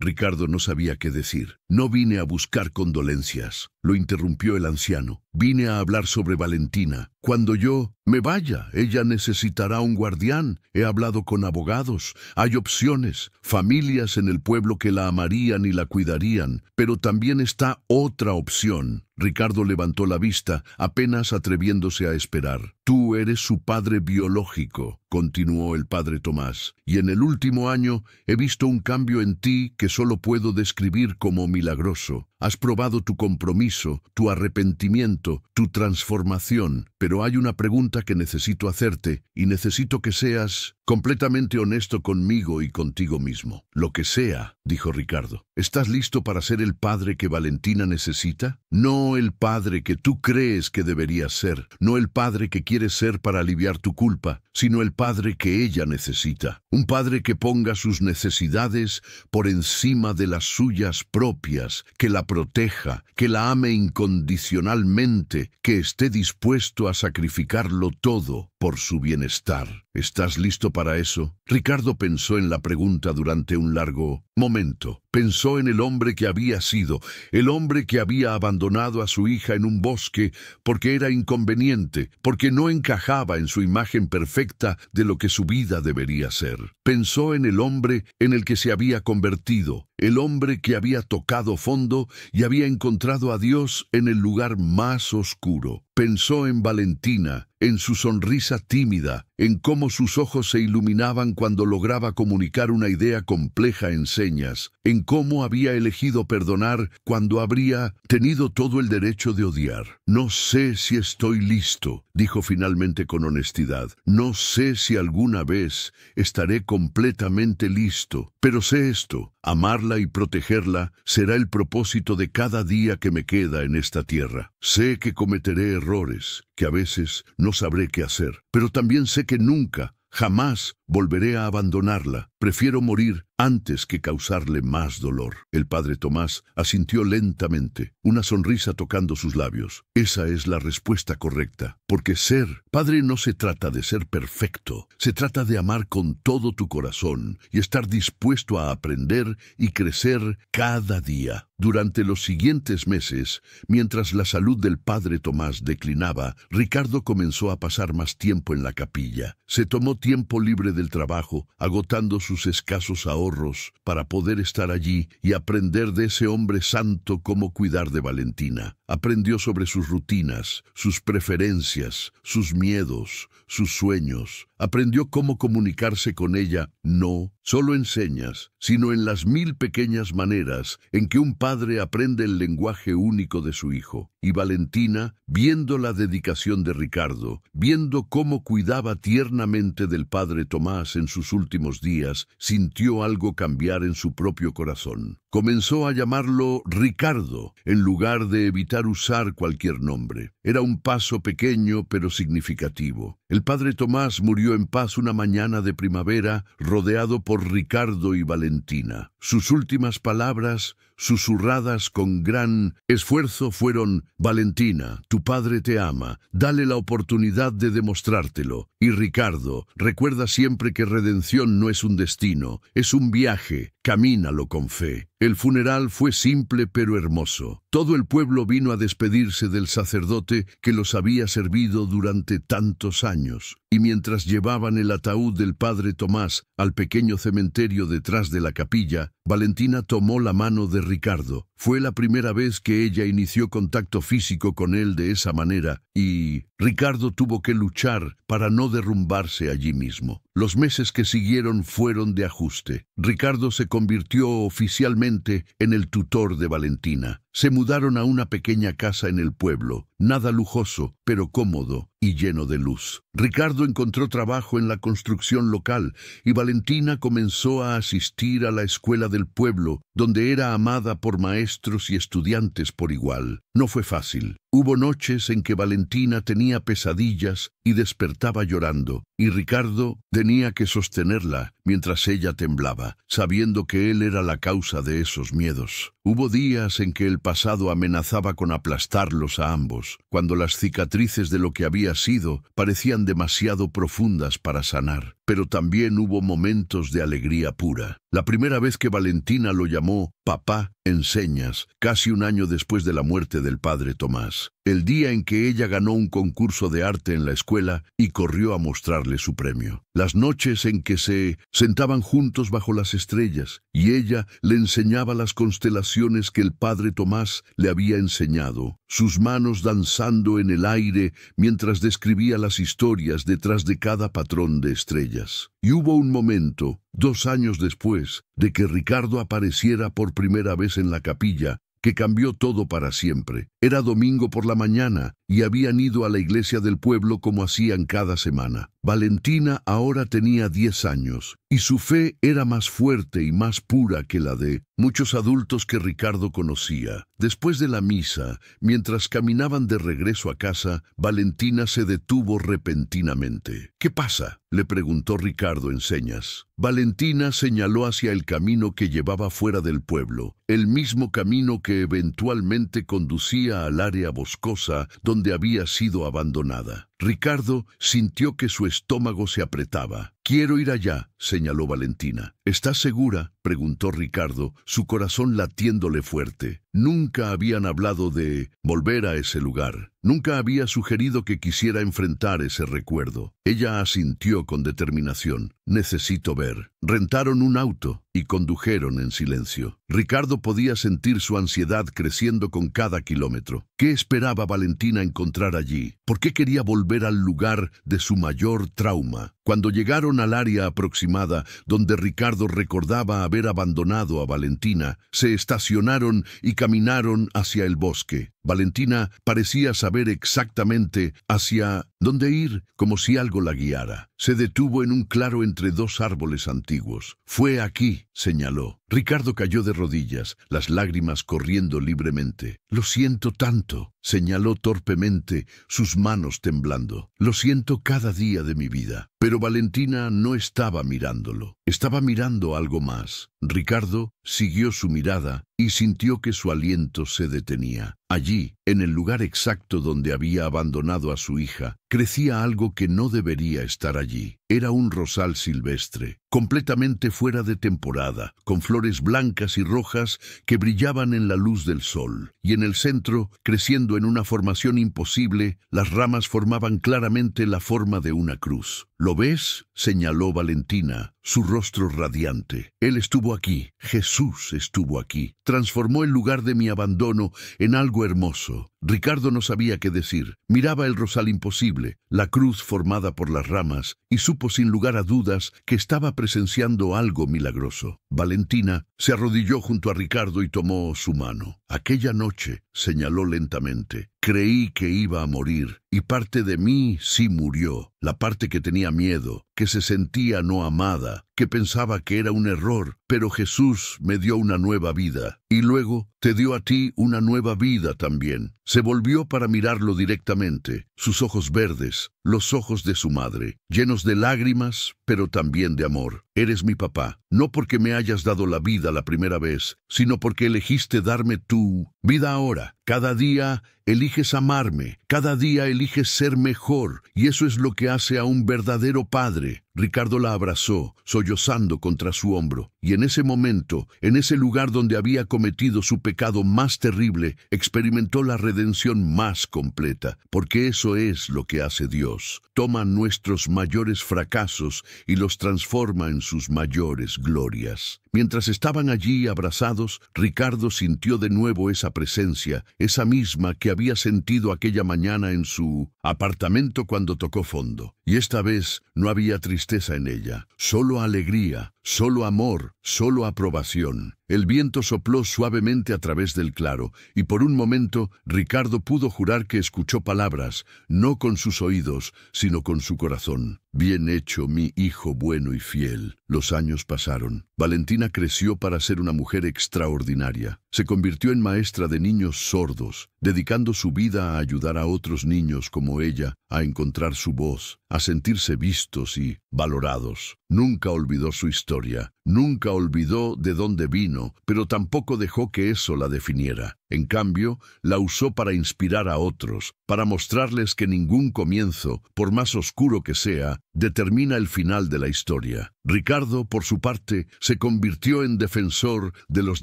Speaker 1: Ricardo no sabía qué decir. No vine a buscar condolencias, lo interrumpió el anciano. Vine a hablar sobre Valentina. Cuando yo me vaya, ella necesitará un guardián. He hablado con abogados. Hay opciones, familias en el pueblo que la amarían y la cuidarían. Pero también está otra opción. Ricardo levantó la vista, apenas atreviéndose a esperar. Tú eres su padre biológico, continuó el padre Tomás, y en el último año he visto un cambio en ti que solo puedo describir como milagroso. Has probado tu compromiso, tu arrepentimiento, tu transformación, pero hay una pregunta que necesito hacerte y necesito que seas completamente honesto conmigo y contigo mismo. Lo que sea, dijo Ricardo. ¿Estás listo para ser el padre que Valentina necesita? No el padre que tú crees que deberías ser, no el padre que quieres ser para aliviar tu culpa, sino el padre que ella necesita. Un padre que ponga sus necesidades por encima de las suyas propias, que la proteja, que la ame incondicionalmente, que esté dispuesto a sacrificarlo todo por su bienestar. ¿Estás listo para eso? Ricardo pensó en la pregunta durante un largo momento. Pensó en el hombre que había sido, el hombre que había abandonado a su hija en un bosque porque era inconveniente, porque no encajaba en su imagen perfecta de lo que su vida debería ser. Pensó en el hombre en el que se había convertido, el hombre que había tocado fondo y había encontrado a Dios en el lugar más oscuro. Pensó en Valentina, en su sonrisa tímida, en cómo sus ojos se iluminaban cuando lograba comunicar una idea compleja en señas, en cómo había elegido perdonar cuando habría tenido todo el derecho de odiar. No sé si estoy listo, dijo finalmente con honestidad. No sé si alguna vez estaré completamente listo, pero sé esto: amarla y protegerla será el propósito de cada día que me queda en esta tierra. Sé que cometeré errores, que a veces no sabré qué hacer, pero también sé que nunca, jamás volveré a abandonarla. Prefiero morir antes que causarle más dolor. El padre Tomás asintió lentamente, una sonrisa tocando sus labios. Esa es la respuesta correcta, porque ser padre no se trata de ser perfecto, se trata de amar con todo tu corazón y estar dispuesto a aprender y crecer cada día. Durante los siguientes meses, mientras la salud del padre Tomás declinaba, Ricardo comenzó a pasar más tiempo en la capilla. Se tomó tiempo libre del trabajo, agotando sus escasos ahorros para poder estar allí y aprender de ese hombre santo cómo cuidar de Valentina. Aprendió sobre sus rutinas, sus preferencias, sus miedos, sus sueños. Aprendió cómo comunicarse con ella, no solo en señas, sino en las 1000 pequeñas maneras en que un padre aprende el lenguaje único de su hijo. Y Valentina, viendo la dedicación de Ricardo, viendo cómo cuidaba tiernamente del padre Tomás en sus últimos días, sintió algo cambiar en su propio corazón. Comenzó a llamarlo Ricardo, en lugar de evitar usar cualquier nombre. Era un paso pequeño pero significativo. El padre Tomás murió en paz una mañana de primavera, rodeado por Ricardo y Valentina. Sus últimas palabras, susurradas con gran esfuerzo, fueron: Valentina, tu padre te ama, dale la oportunidad de demostrártelo. Y Ricardo, recuerda siempre que redención no es un destino, es un viaje, camínalo con fe. El funeral fue simple pero hermoso. Todo el pueblo vino a despedirse del sacerdote que los había servido durante tantos años. Y mientras llevaban el ataúd del padre Tomás al pequeño cementerio detrás de la capilla, Valentina tomó la mano de Ricardo. Fue la primera vez que ella inició contacto físico con él de esa manera, y Ricardo tuvo que luchar para no derrumbarse allí mismo. Los meses que siguieron fueron de ajuste. Ricardo se convirtió oficialmente en el tutor de Valentina. Se mudaron a una pequeña casa en el pueblo, nada lujoso, pero cómodo y lleno de luz. Ricardo encontró trabajo en la construcción local y Valentina comenzó a asistir a la escuela del pueblo, donde era amada por maestros y estudiantes por igual. No fue fácil. Hubo noches en que Valentina tenía pesadillas y despertaba llorando, y Ricardo tenía que sostenerla mientras ella temblaba, sabiendo que él era la causa de esos miedos. Hubo días en que el pasado amenazaba con aplastarlos a ambos, cuando las cicatrices de lo que había sido parecían demasiado profundas para sanar. Pero también hubo momentos de alegría pura. La primera vez que Valentina lo llamó papá en señas, casi un año después de la muerte del padre Tomás. El día en que ella ganó un concurso de arte en la escuela y corrió a mostrarle su premio. Las noches en que se sentaban juntos bajo las estrellas y ella le enseñaba las constelaciones que el padre Tomás le había enseñado, sus manos danzando en el aire mientras describía las historias detrás de cada patrón de estrellas. Y hubo un momento, 2 años después, de que Ricardo apareciera por primera vez en la capilla, que cambió todo para siempre. Era domingo por la mañana y habían ido a la iglesia del pueblo como hacían cada semana. Valentina ahora tenía 10 años y su fe era más fuerte y más pura que la de muchos adultos que Ricardo conocía. Después de la misa, mientras caminaban de regreso a casa, Valentina se detuvo repentinamente. ¿Qué pasa?, le preguntó Ricardo en señas. Valentina señaló hacia el camino que llevaba fuera del pueblo, el mismo camino que eventualmente conducía al área boscosa donde había sido abandonada. Ricardo sintió que su estómago se apretaba. «Quiero ir allá», señaló Valentina. «¿Estás segura?», preguntó Ricardo, su corazón latiéndole fuerte. Nunca habían hablado de volver a ese lugar. Nunca había sugerido que quisiera enfrentar ese recuerdo. Ella asintió con determinación. «Necesito ver». Rentaron un auto y condujeron en silencio. Ricardo podía sentir su ansiedad creciendo con cada kilómetro. ¿Qué esperaba Valentina encontrar allí? ¿Por qué quería volver al lugar de su mayor trauma? Cuando llegaron al área aproximada donde Ricardo recordaba haber abandonado a Valentina, se estacionaron y caminaron hacia el bosque. Valentina parecía saber exactamente hacia dónde ir, como si algo la guiara. Se detuvo en un claro entre 2 árboles antiguos. «Fue aquí», señaló. Ricardo cayó de rodillas, las lágrimas corriendo libremente. «Lo siento tanto», señaló torpemente, sus manos temblando. «Lo siento cada día de mi vida». Pero Valentina no estaba mirándolo. Estaba mirando algo más. Ricardo siguió su mirada y sintió que su aliento se detenía. Allí, en el lugar exacto donde había abandonado a su hija, crecía algo que no debería estar allí. Era un rosal silvestre, completamente fuera de temporada, con flores blancas y rojas que brillaban en la luz del sol. Y en el centro, creciendo en una formación imposible, las ramas formaban claramente la forma de una cruz. «¿Lo ves?», señaló Valentina, su rostro radiante. «Él estuvo aquí, Jesús estuvo aquí. Transformó el lugar de mi abandono en algo hermoso». Ricardo no sabía qué decir. Miraba el rosal imposible, la cruz formada por las ramas, y supo sin lugar a dudas que estaba presenciando algo milagroso. Valentina se arrodilló junto a Ricardo y tomó su mano. «Aquella noche», señaló lentamente, «creí que iba a morir, y parte de mí sí murió. La parte que tenía miedo, que se sentía no amada, que pensaba que era un error, pero Jesús me dio una nueva vida. Y luego te dio a ti una nueva vida también». Se volvió para mirarlo directamente, sus ojos verdes, los ojos de su madre, llenos de lágrimas, pero también de amor. «Eres mi papá, no porque me hayas dado la vida la primera vez, sino porque elegiste darme tu vida ahora. Cada día eliges amarme, cada día eliges ser mejor, y eso es lo que hace a un verdadero padre». Ricardo la abrazó, sollozando contra su hombro, y en ese momento, en ese lugar donde había cometido su pecado más terrible, experimentó la redención más completa, porque eso es lo que hace Dios. Toma nuestros mayores fracasos y los transforma en sus mayores glorias. Mientras estaban allí abrazados, Ricardo sintió de nuevo esa presencia, esa misma que había sentido aquella mañana en su apartamento cuando tocó fondo. Y esta vez no había tristeza en ella, solo alegría, solo amor, solo aprobación. El viento sopló suavemente a través del claro, y por un momento Ricardo pudo jurar que escuchó palabras, no con sus oídos, sino con su corazón. Bien hecho, mi hijo bueno y fiel. Los años pasaron. Valentina creció para ser una mujer extraordinaria. Se convirtió en maestra de niños sordos, dedicando su vida a ayudar a otros niños como ella a encontrar su voz, a sentirse vistos y valorados. Nunca olvidó su historia, nunca olvidó de dónde vino, pero tampoco dejó que eso la definiera. En cambio, la usó para inspirar a otros, para mostrarles que ningún comienzo, por más oscuro que sea, determina el final de la historia. Ricardo, por su parte, se convirtió en defensor de los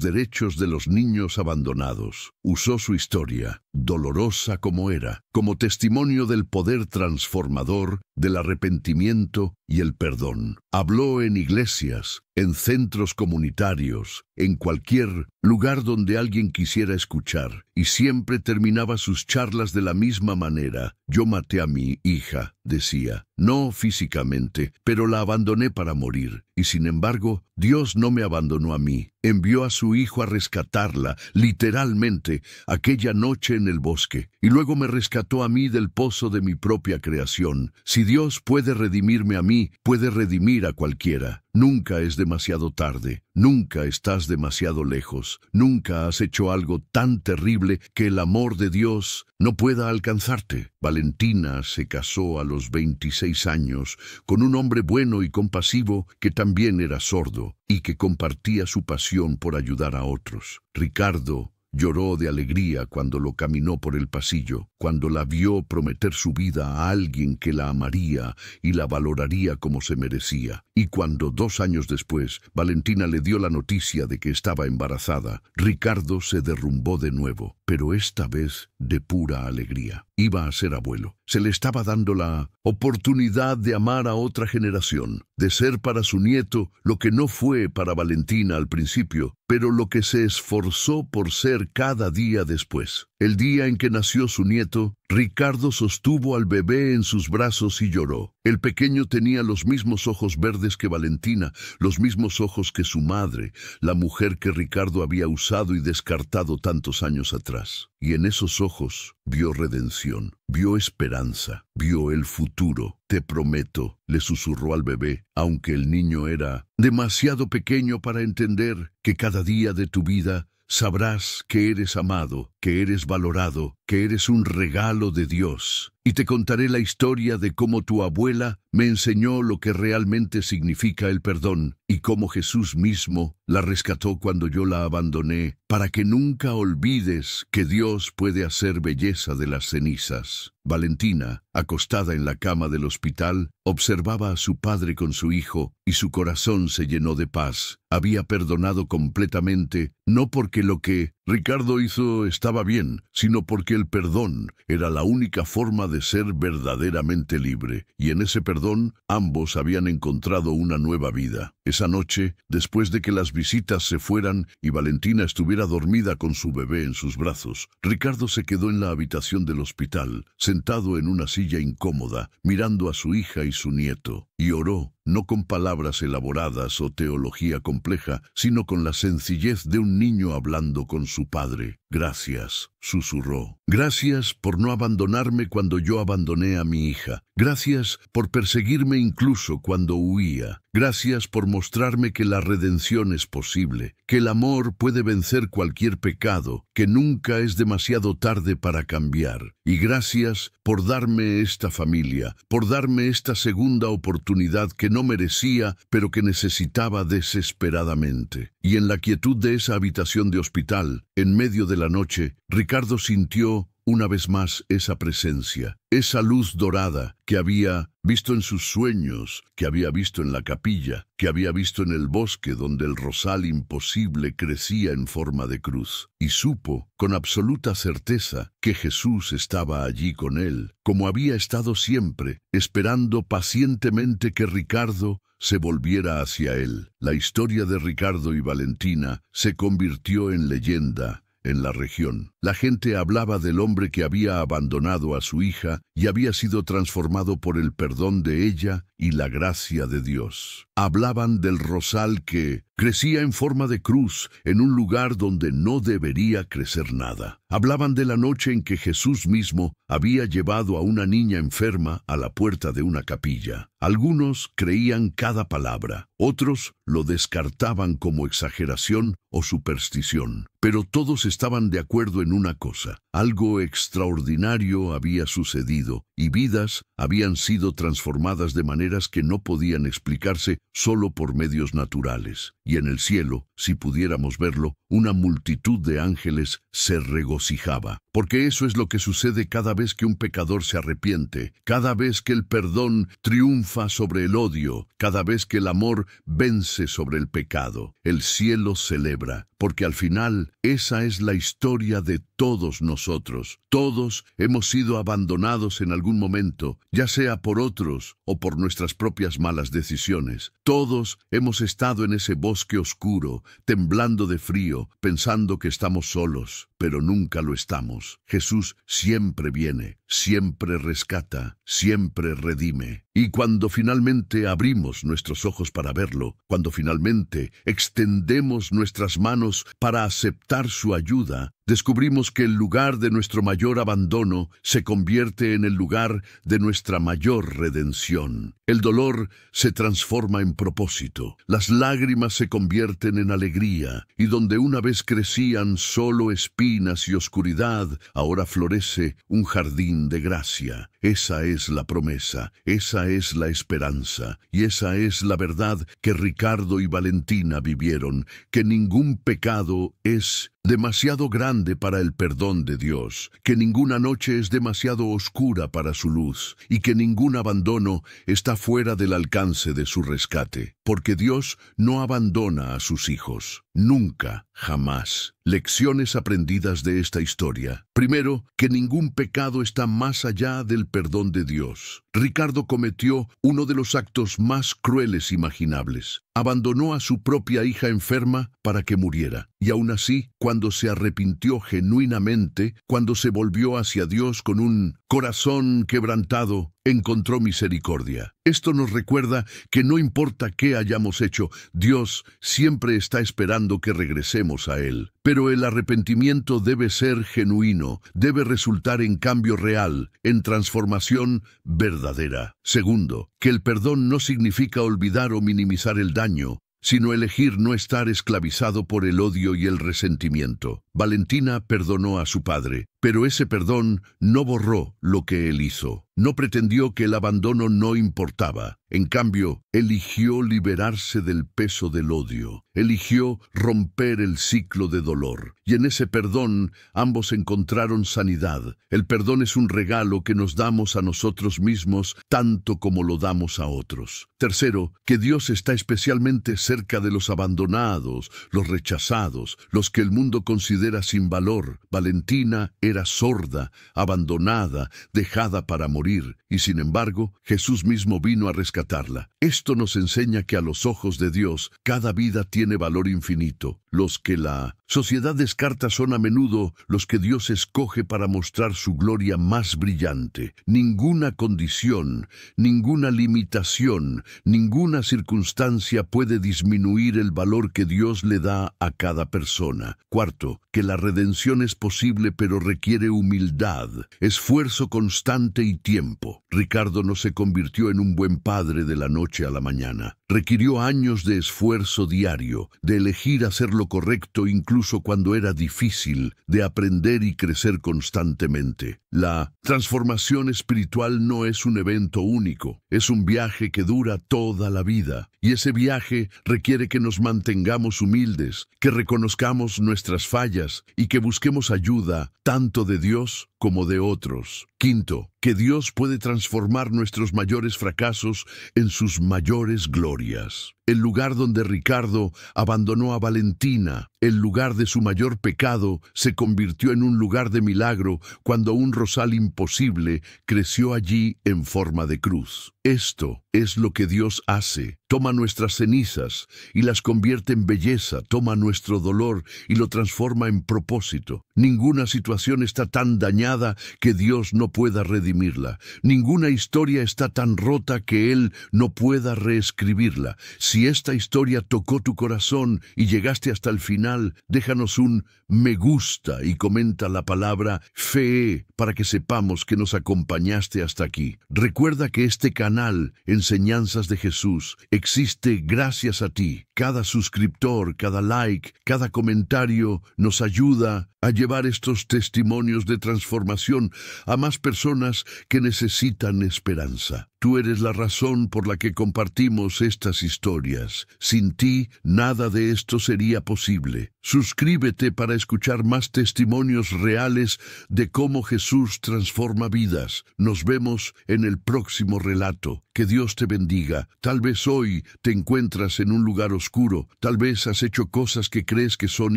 Speaker 1: derechos de los niños abandonados. Usó su historia, dolorosa como era, como testimonio del poder transformador, del arrepentimiento y el perdón. Habló en iglesias, en centros comunitarios, en cualquier lugar donde alguien quisiera escuchar, y siempre terminaba sus charlas de la misma manera. Yo maté a mi hija, decía, no físicamente, pero la abandoné para morir, y sin embargo, Dios no me abandonó a mí. Envió a su hijo a rescatarla, literalmente, aquella noche en el bosque, y luego me rescató a mí del pozo de mi propia creación. Si Dios puede redimirme a mí, puede redimir a cualquiera. Nunca es demasiado tarde, nunca estás demasiado lejos, nunca has hecho algo tan terrible que el amor de Dios no pueda alcanzarte. Valentina se casó a los 26 años con un hombre bueno y compasivo que también era sordo y que compartía su pasión por ayudar a otros. Ricardo lloró de alegría cuando lo caminó por el pasillo, cuando la vio prometer su vida a alguien que la amaría y la valoraría como se merecía. Y cuando 2 años después Valentina le dio la noticia de que estaba embarazada, Ricardo se derrumbó de nuevo, pero esta vez de pura alegría. Iba a ser abuelo. Se le estaba dando la oportunidad de amar a otra generación, de ser para su nieto lo que no fue para Valentina al principio, pero lo que se esforzó por ser cada día después. El día en que nació su nieto, Ricardo sostuvo al bebé en sus brazos y lloró. El pequeño tenía los mismos ojos verdes que Valentina, los mismos ojos que su madre, la mujer que Ricardo había usado y descartado tantos años atrás. Y en esos ojos vio redención, vio esperanza, vio el futuro. Te prometo, le susurró al bebé, aunque el niño era demasiado pequeño para entender, que cada día de tu vida sabrás que eres amado, que eres valorado, que eres un regalo de Dios. Y te contaré la historia de cómo tu abuela me enseñó lo que realmente significa el perdón y cómo Jesús mismo la rescató cuando yo la abandoné, para que nunca olvides que Dios puede hacer belleza de las cenizas. Valentina, acostada en la cama del hospital, observaba a su padre con su hijo y su corazón se llenó de paz. Había perdonado completamente, no porque lo que Ricardo hizo estaba bien, sino porque el perdón era la única forma de ser verdaderamente libre, y en ese perdón ambos habían encontrado una nueva vida. Esa noche, después de que las visitas se fueran y Valentina estuviera dormida con su bebé en sus brazos, Ricardo se quedó en la habitación del hospital, sentado en una silla incómoda, mirando a su hija y su nieto, y oró, no con palabras elaboradas o teología compleja, sino con la sencillez de un niño hablando con su padre. Gracias, susurró. Gracias por no abandonarme cuando yo abandoné a mi hija. Gracias por perseguirme incluso cuando huía. Gracias por mostrarme que la redención es posible, que el amor puede vencer cualquier pecado, que nunca es demasiado tarde para cambiar. Y gracias por darme esta familia, por darme esta segunda oportunidad que no merecía, pero que necesitaba desesperadamente. Y en la quietud de esa habitación de hospital, en medio de la noche, Ricardo sintió una vez más esa presencia, esa luz dorada que había visto en sus sueños, que había visto en la capilla, que había visto en el bosque donde el rosal imposible crecía en forma de cruz. Y supo, con absoluta certeza, que Jesús estaba allí con él, como había estado siempre, esperando pacientemente que Ricardo se volviera hacia él. La historia de Ricardo y Valentina se convirtió en leyenda en la región. La gente hablaba del hombre que había abandonado a su hija y había sido transformado por el perdón de ella y la gracia de Dios. Hablaban del rosal que crecía en forma de cruz en un lugar donde no debería crecer nada. Hablaban de la noche en que Jesús mismo había llevado a una niña enferma a la puerta de una capilla. Algunos creían cada palabra, otros lo descartaban como exageración o superstición. Pero todos estaban de acuerdo en una cosa: algo extraordinario había sucedido y vidas habían sido transformadas de maneras que no podían explicarse solo por medios naturales. Y en el cielo, si pudiéramos verlo, una multitud de ángeles se regocijaba. Porque eso es lo que sucede cada vez que un pecador se arrepiente, cada vez que el perdón triunfa sobre el odio, cada vez que el amor vence sobre el pecado. El cielo celebra, porque al final esa es la historia de todos nosotros. Todos hemos sido abandonados en algún momento, ya sea por otros o por nuestras propias malas decisiones. Todos hemos estado en ese bosque oscuro, temblando de frío, pensando que estamos solos, pero nunca lo estamos. Jesús siempre viene, siempre rescata, siempre redime. Y cuando finalmente abrimos nuestros ojos para verlo, cuando finalmente extendemos nuestras manos para aceptar su ayuda, descubrimos que el lugar de nuestro mayor abandono se convierte en el lugar de nuestra mayor redención. El dolor se transforma en propósito, las lágrimas se convierten en alegría, y donde una vez crecían solo espinas y oscuridad, ahora florece un jardín de gracia. Esa es la promesa, esa es la esperanza, y esa es la verdad que Ricardo y Valentina vivieron, que ningún pecado es demasiado grande para el perdón de Dios, que ninguna noche es demasiado oscura para su luz, y que ningún abandono está fuera del alcance de su rescate, porque Dios no abandona a sus hijos, nunca, jamás. Lecciones aprendidas de esta historia. Primero, que ningún pecado está más allá del perdón de Dios. Ricardo cometió uno de los actos más crueles imaginables. Abandonó a su propia hija enferma para que muriera. Y aún así, cuando se arrepintió genuinamente, cuando se volvió hacia Dios con un corazón quebrantado, encontró misericordia. Esto nos recuerda que no importa qué hayamos hecho, Dios siempre está esperando que regresemos a Él. Pero el arrepentimiento debe ser genuino, debe resultar en cambio real, en transformación verdadera. Segundo, que el perdón no significa olvidar o minimizar el daño, sino elegir no estar esclavizado por el odio y el resentimiento. Valentina perdonó a su padre, pero ese perdón no borró lo que él hizo. No pretendió que el abandono no importaba. En cambio, eligió liberarse del peso del odio. Eligió romper el ciclo de dolor. Y en ese perdón, ambos encontraron sanidad. El perdón es un regalo que nos damos a nosotros mismos tanto como lo damos a otros. Tercero, que Dios está especialmente cerca de los abandonados, los rechazados, los que el mundo considera sin valor. Valentina era sorda, abandonada, dejada para morir, y sin embargo, Jesús mismo vino a rescatarla. Esto nos enseña que a los ojos de Dios, cada vida tiene valor infinito. Los que la sociedad descarta son a menudo los que Dios escoge para mostrar su gloria más brillante. Ninguna condición, ninguna limitación, ninguna circunstancia puede disminuir el valor que Dios le da a cada persona. Cuarto, que la redención es posible pero requiere humildad, esfuerzo constante y tiempo. Ricardo no se convirtió en un buen padre de la noche a la mañana. Requirió años de esfuerzo diario, de elegir hacer lo correcto incluso cuando era difícil, de aprender y crecer constantemente. La transformación espiritual no es un evento único, es un viaje que dura toda la vida. Y ese viaje requiere que nos mantengamos humildes, que reconozcamos nuestras fallas y que busquemos ayuda tanto de Dios como de otros. Quinto, que Dios puede transformar nuestros mayores fracasos en sus mayores glorias. El lugar donde Ricardo abandonó a Valentina, el lugar de su mayor pecado, se convirtió en un lugar de milagro cuando un rosal imposible creció allí en forma de cruz. Esto es lo que Dios hace. Toma nuestras cenizas y las convierte en belleza, toma nuestro dolor y lo transforma en propósito. Ninguna situación está tan dañada que Dios no pueda redimirla. Ninguna historia está tan rota que Él no pueda reescribirla. Si esta historia tocó tu corazón y llegaste hasta el final, déjanos un me gusta y comenta la palabra fe para que sepamos que nos acompañaste hasta aquí. Recuerda que este canal, Enseñanzas de Jesús, existe gracias a ti. Cada suscriptor, cada like, cada comentario nos ayuda a llevar estos testimonios de transformación a más personas que necesitan esperanza. Tú eres la razón por la que compartimos estas historias. Sin ti, nada de esto sería posible. Suscríbete para escuchar más testimonios reales de cómo Jesús transforma vidas. Nos vemos en el próximo relato. Que Dios te bendiga. Tal vez hoy te encuentras en un lugar oscuro. Tal vez has hecho cosas que crees que son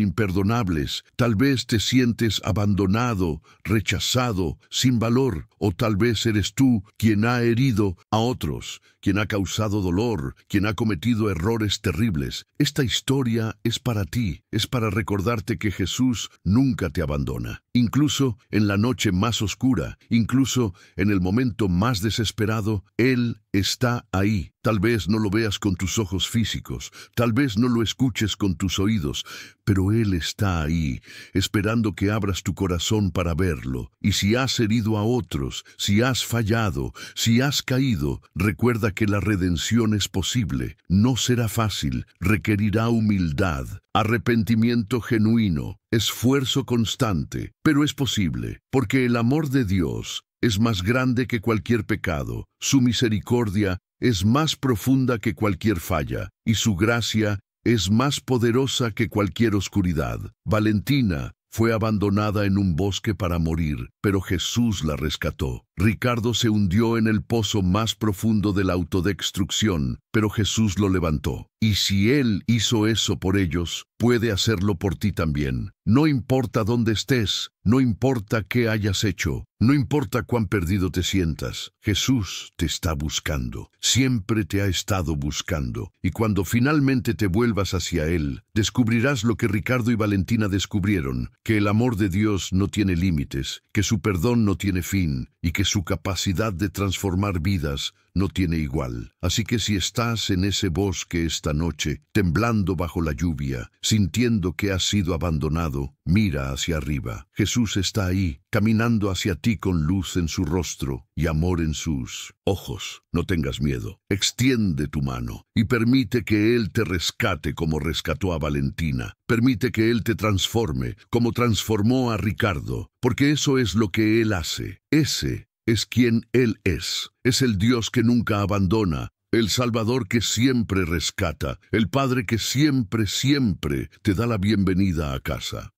Speaker 1: imperdonables. Tal vez te sientes abandonado, rechazado, sin valor. O tal vez eres tú quien ha herido a otros, quien ha causado dolor, quien ha cometido errores terribles. Esta historia es para ti, es para recordarte que Jesús nunca te abandona. Incluso en la noche más oscura, incluso en el momento más desesperado, Él está ahí. Tal vez no lo veas con tus ojos físicos, tal vez no lo escuches con tus oídos, pero Él está ahí, esperando que abras tu corazón para verlo. Y si has herido a otros, si has fallado, si has caído, recuerda que la redención es posible. No será fácil, requerirá humildad, arrepentimiento genuino, esfuerzo constante, pero es posible, porque el amor de Dios es más grande que cualquier pecado, su misericordia es más profunda que cualquier falla, y su gracia es más poderosa que cualquier oscuridad. Valentina fue abandonada en un bosque para morir, pero Jesús la rescató. Ricardo se hundió en el pozo más profundo de la autodestrucción, pero Jesús lo levantó. Y si Él hizo eso por ellos, puede hacerlo por ti también. No importa dónde estés, no importa qué hayas hecho, no importa cuán perdido te sientas, Jesús te está buscando. Siempre te ha estado buscando. Y cuando finalmente te vuelvas hacia Él, descubrirás lo que Ricardo y Valentina descubrieron, que el amor de Dios no tiene límites, que su perdón no tiene fin, y que su capacidad de transformar vidas no tiene igual. Así que si estás en ese bosque esta noche, temblando bajo la lluvia, sintiendo que has sido abandonado, mira hacia arriba. Jesús está ahí, caminando hacia ti con luz en su rostro y amor en sus ojos. No tengas miedo. Extiende tu mano y permite que Él te rescate como rescató a Valentina. Permite que Él te transforme como transformó a Ricardo, porque eso es lo que Él hace. Ese es quien Él es. Es el Dios que nunca abandona, el Salvador que siempre rescata, el Padre que siempre te da la bienvenida a casa.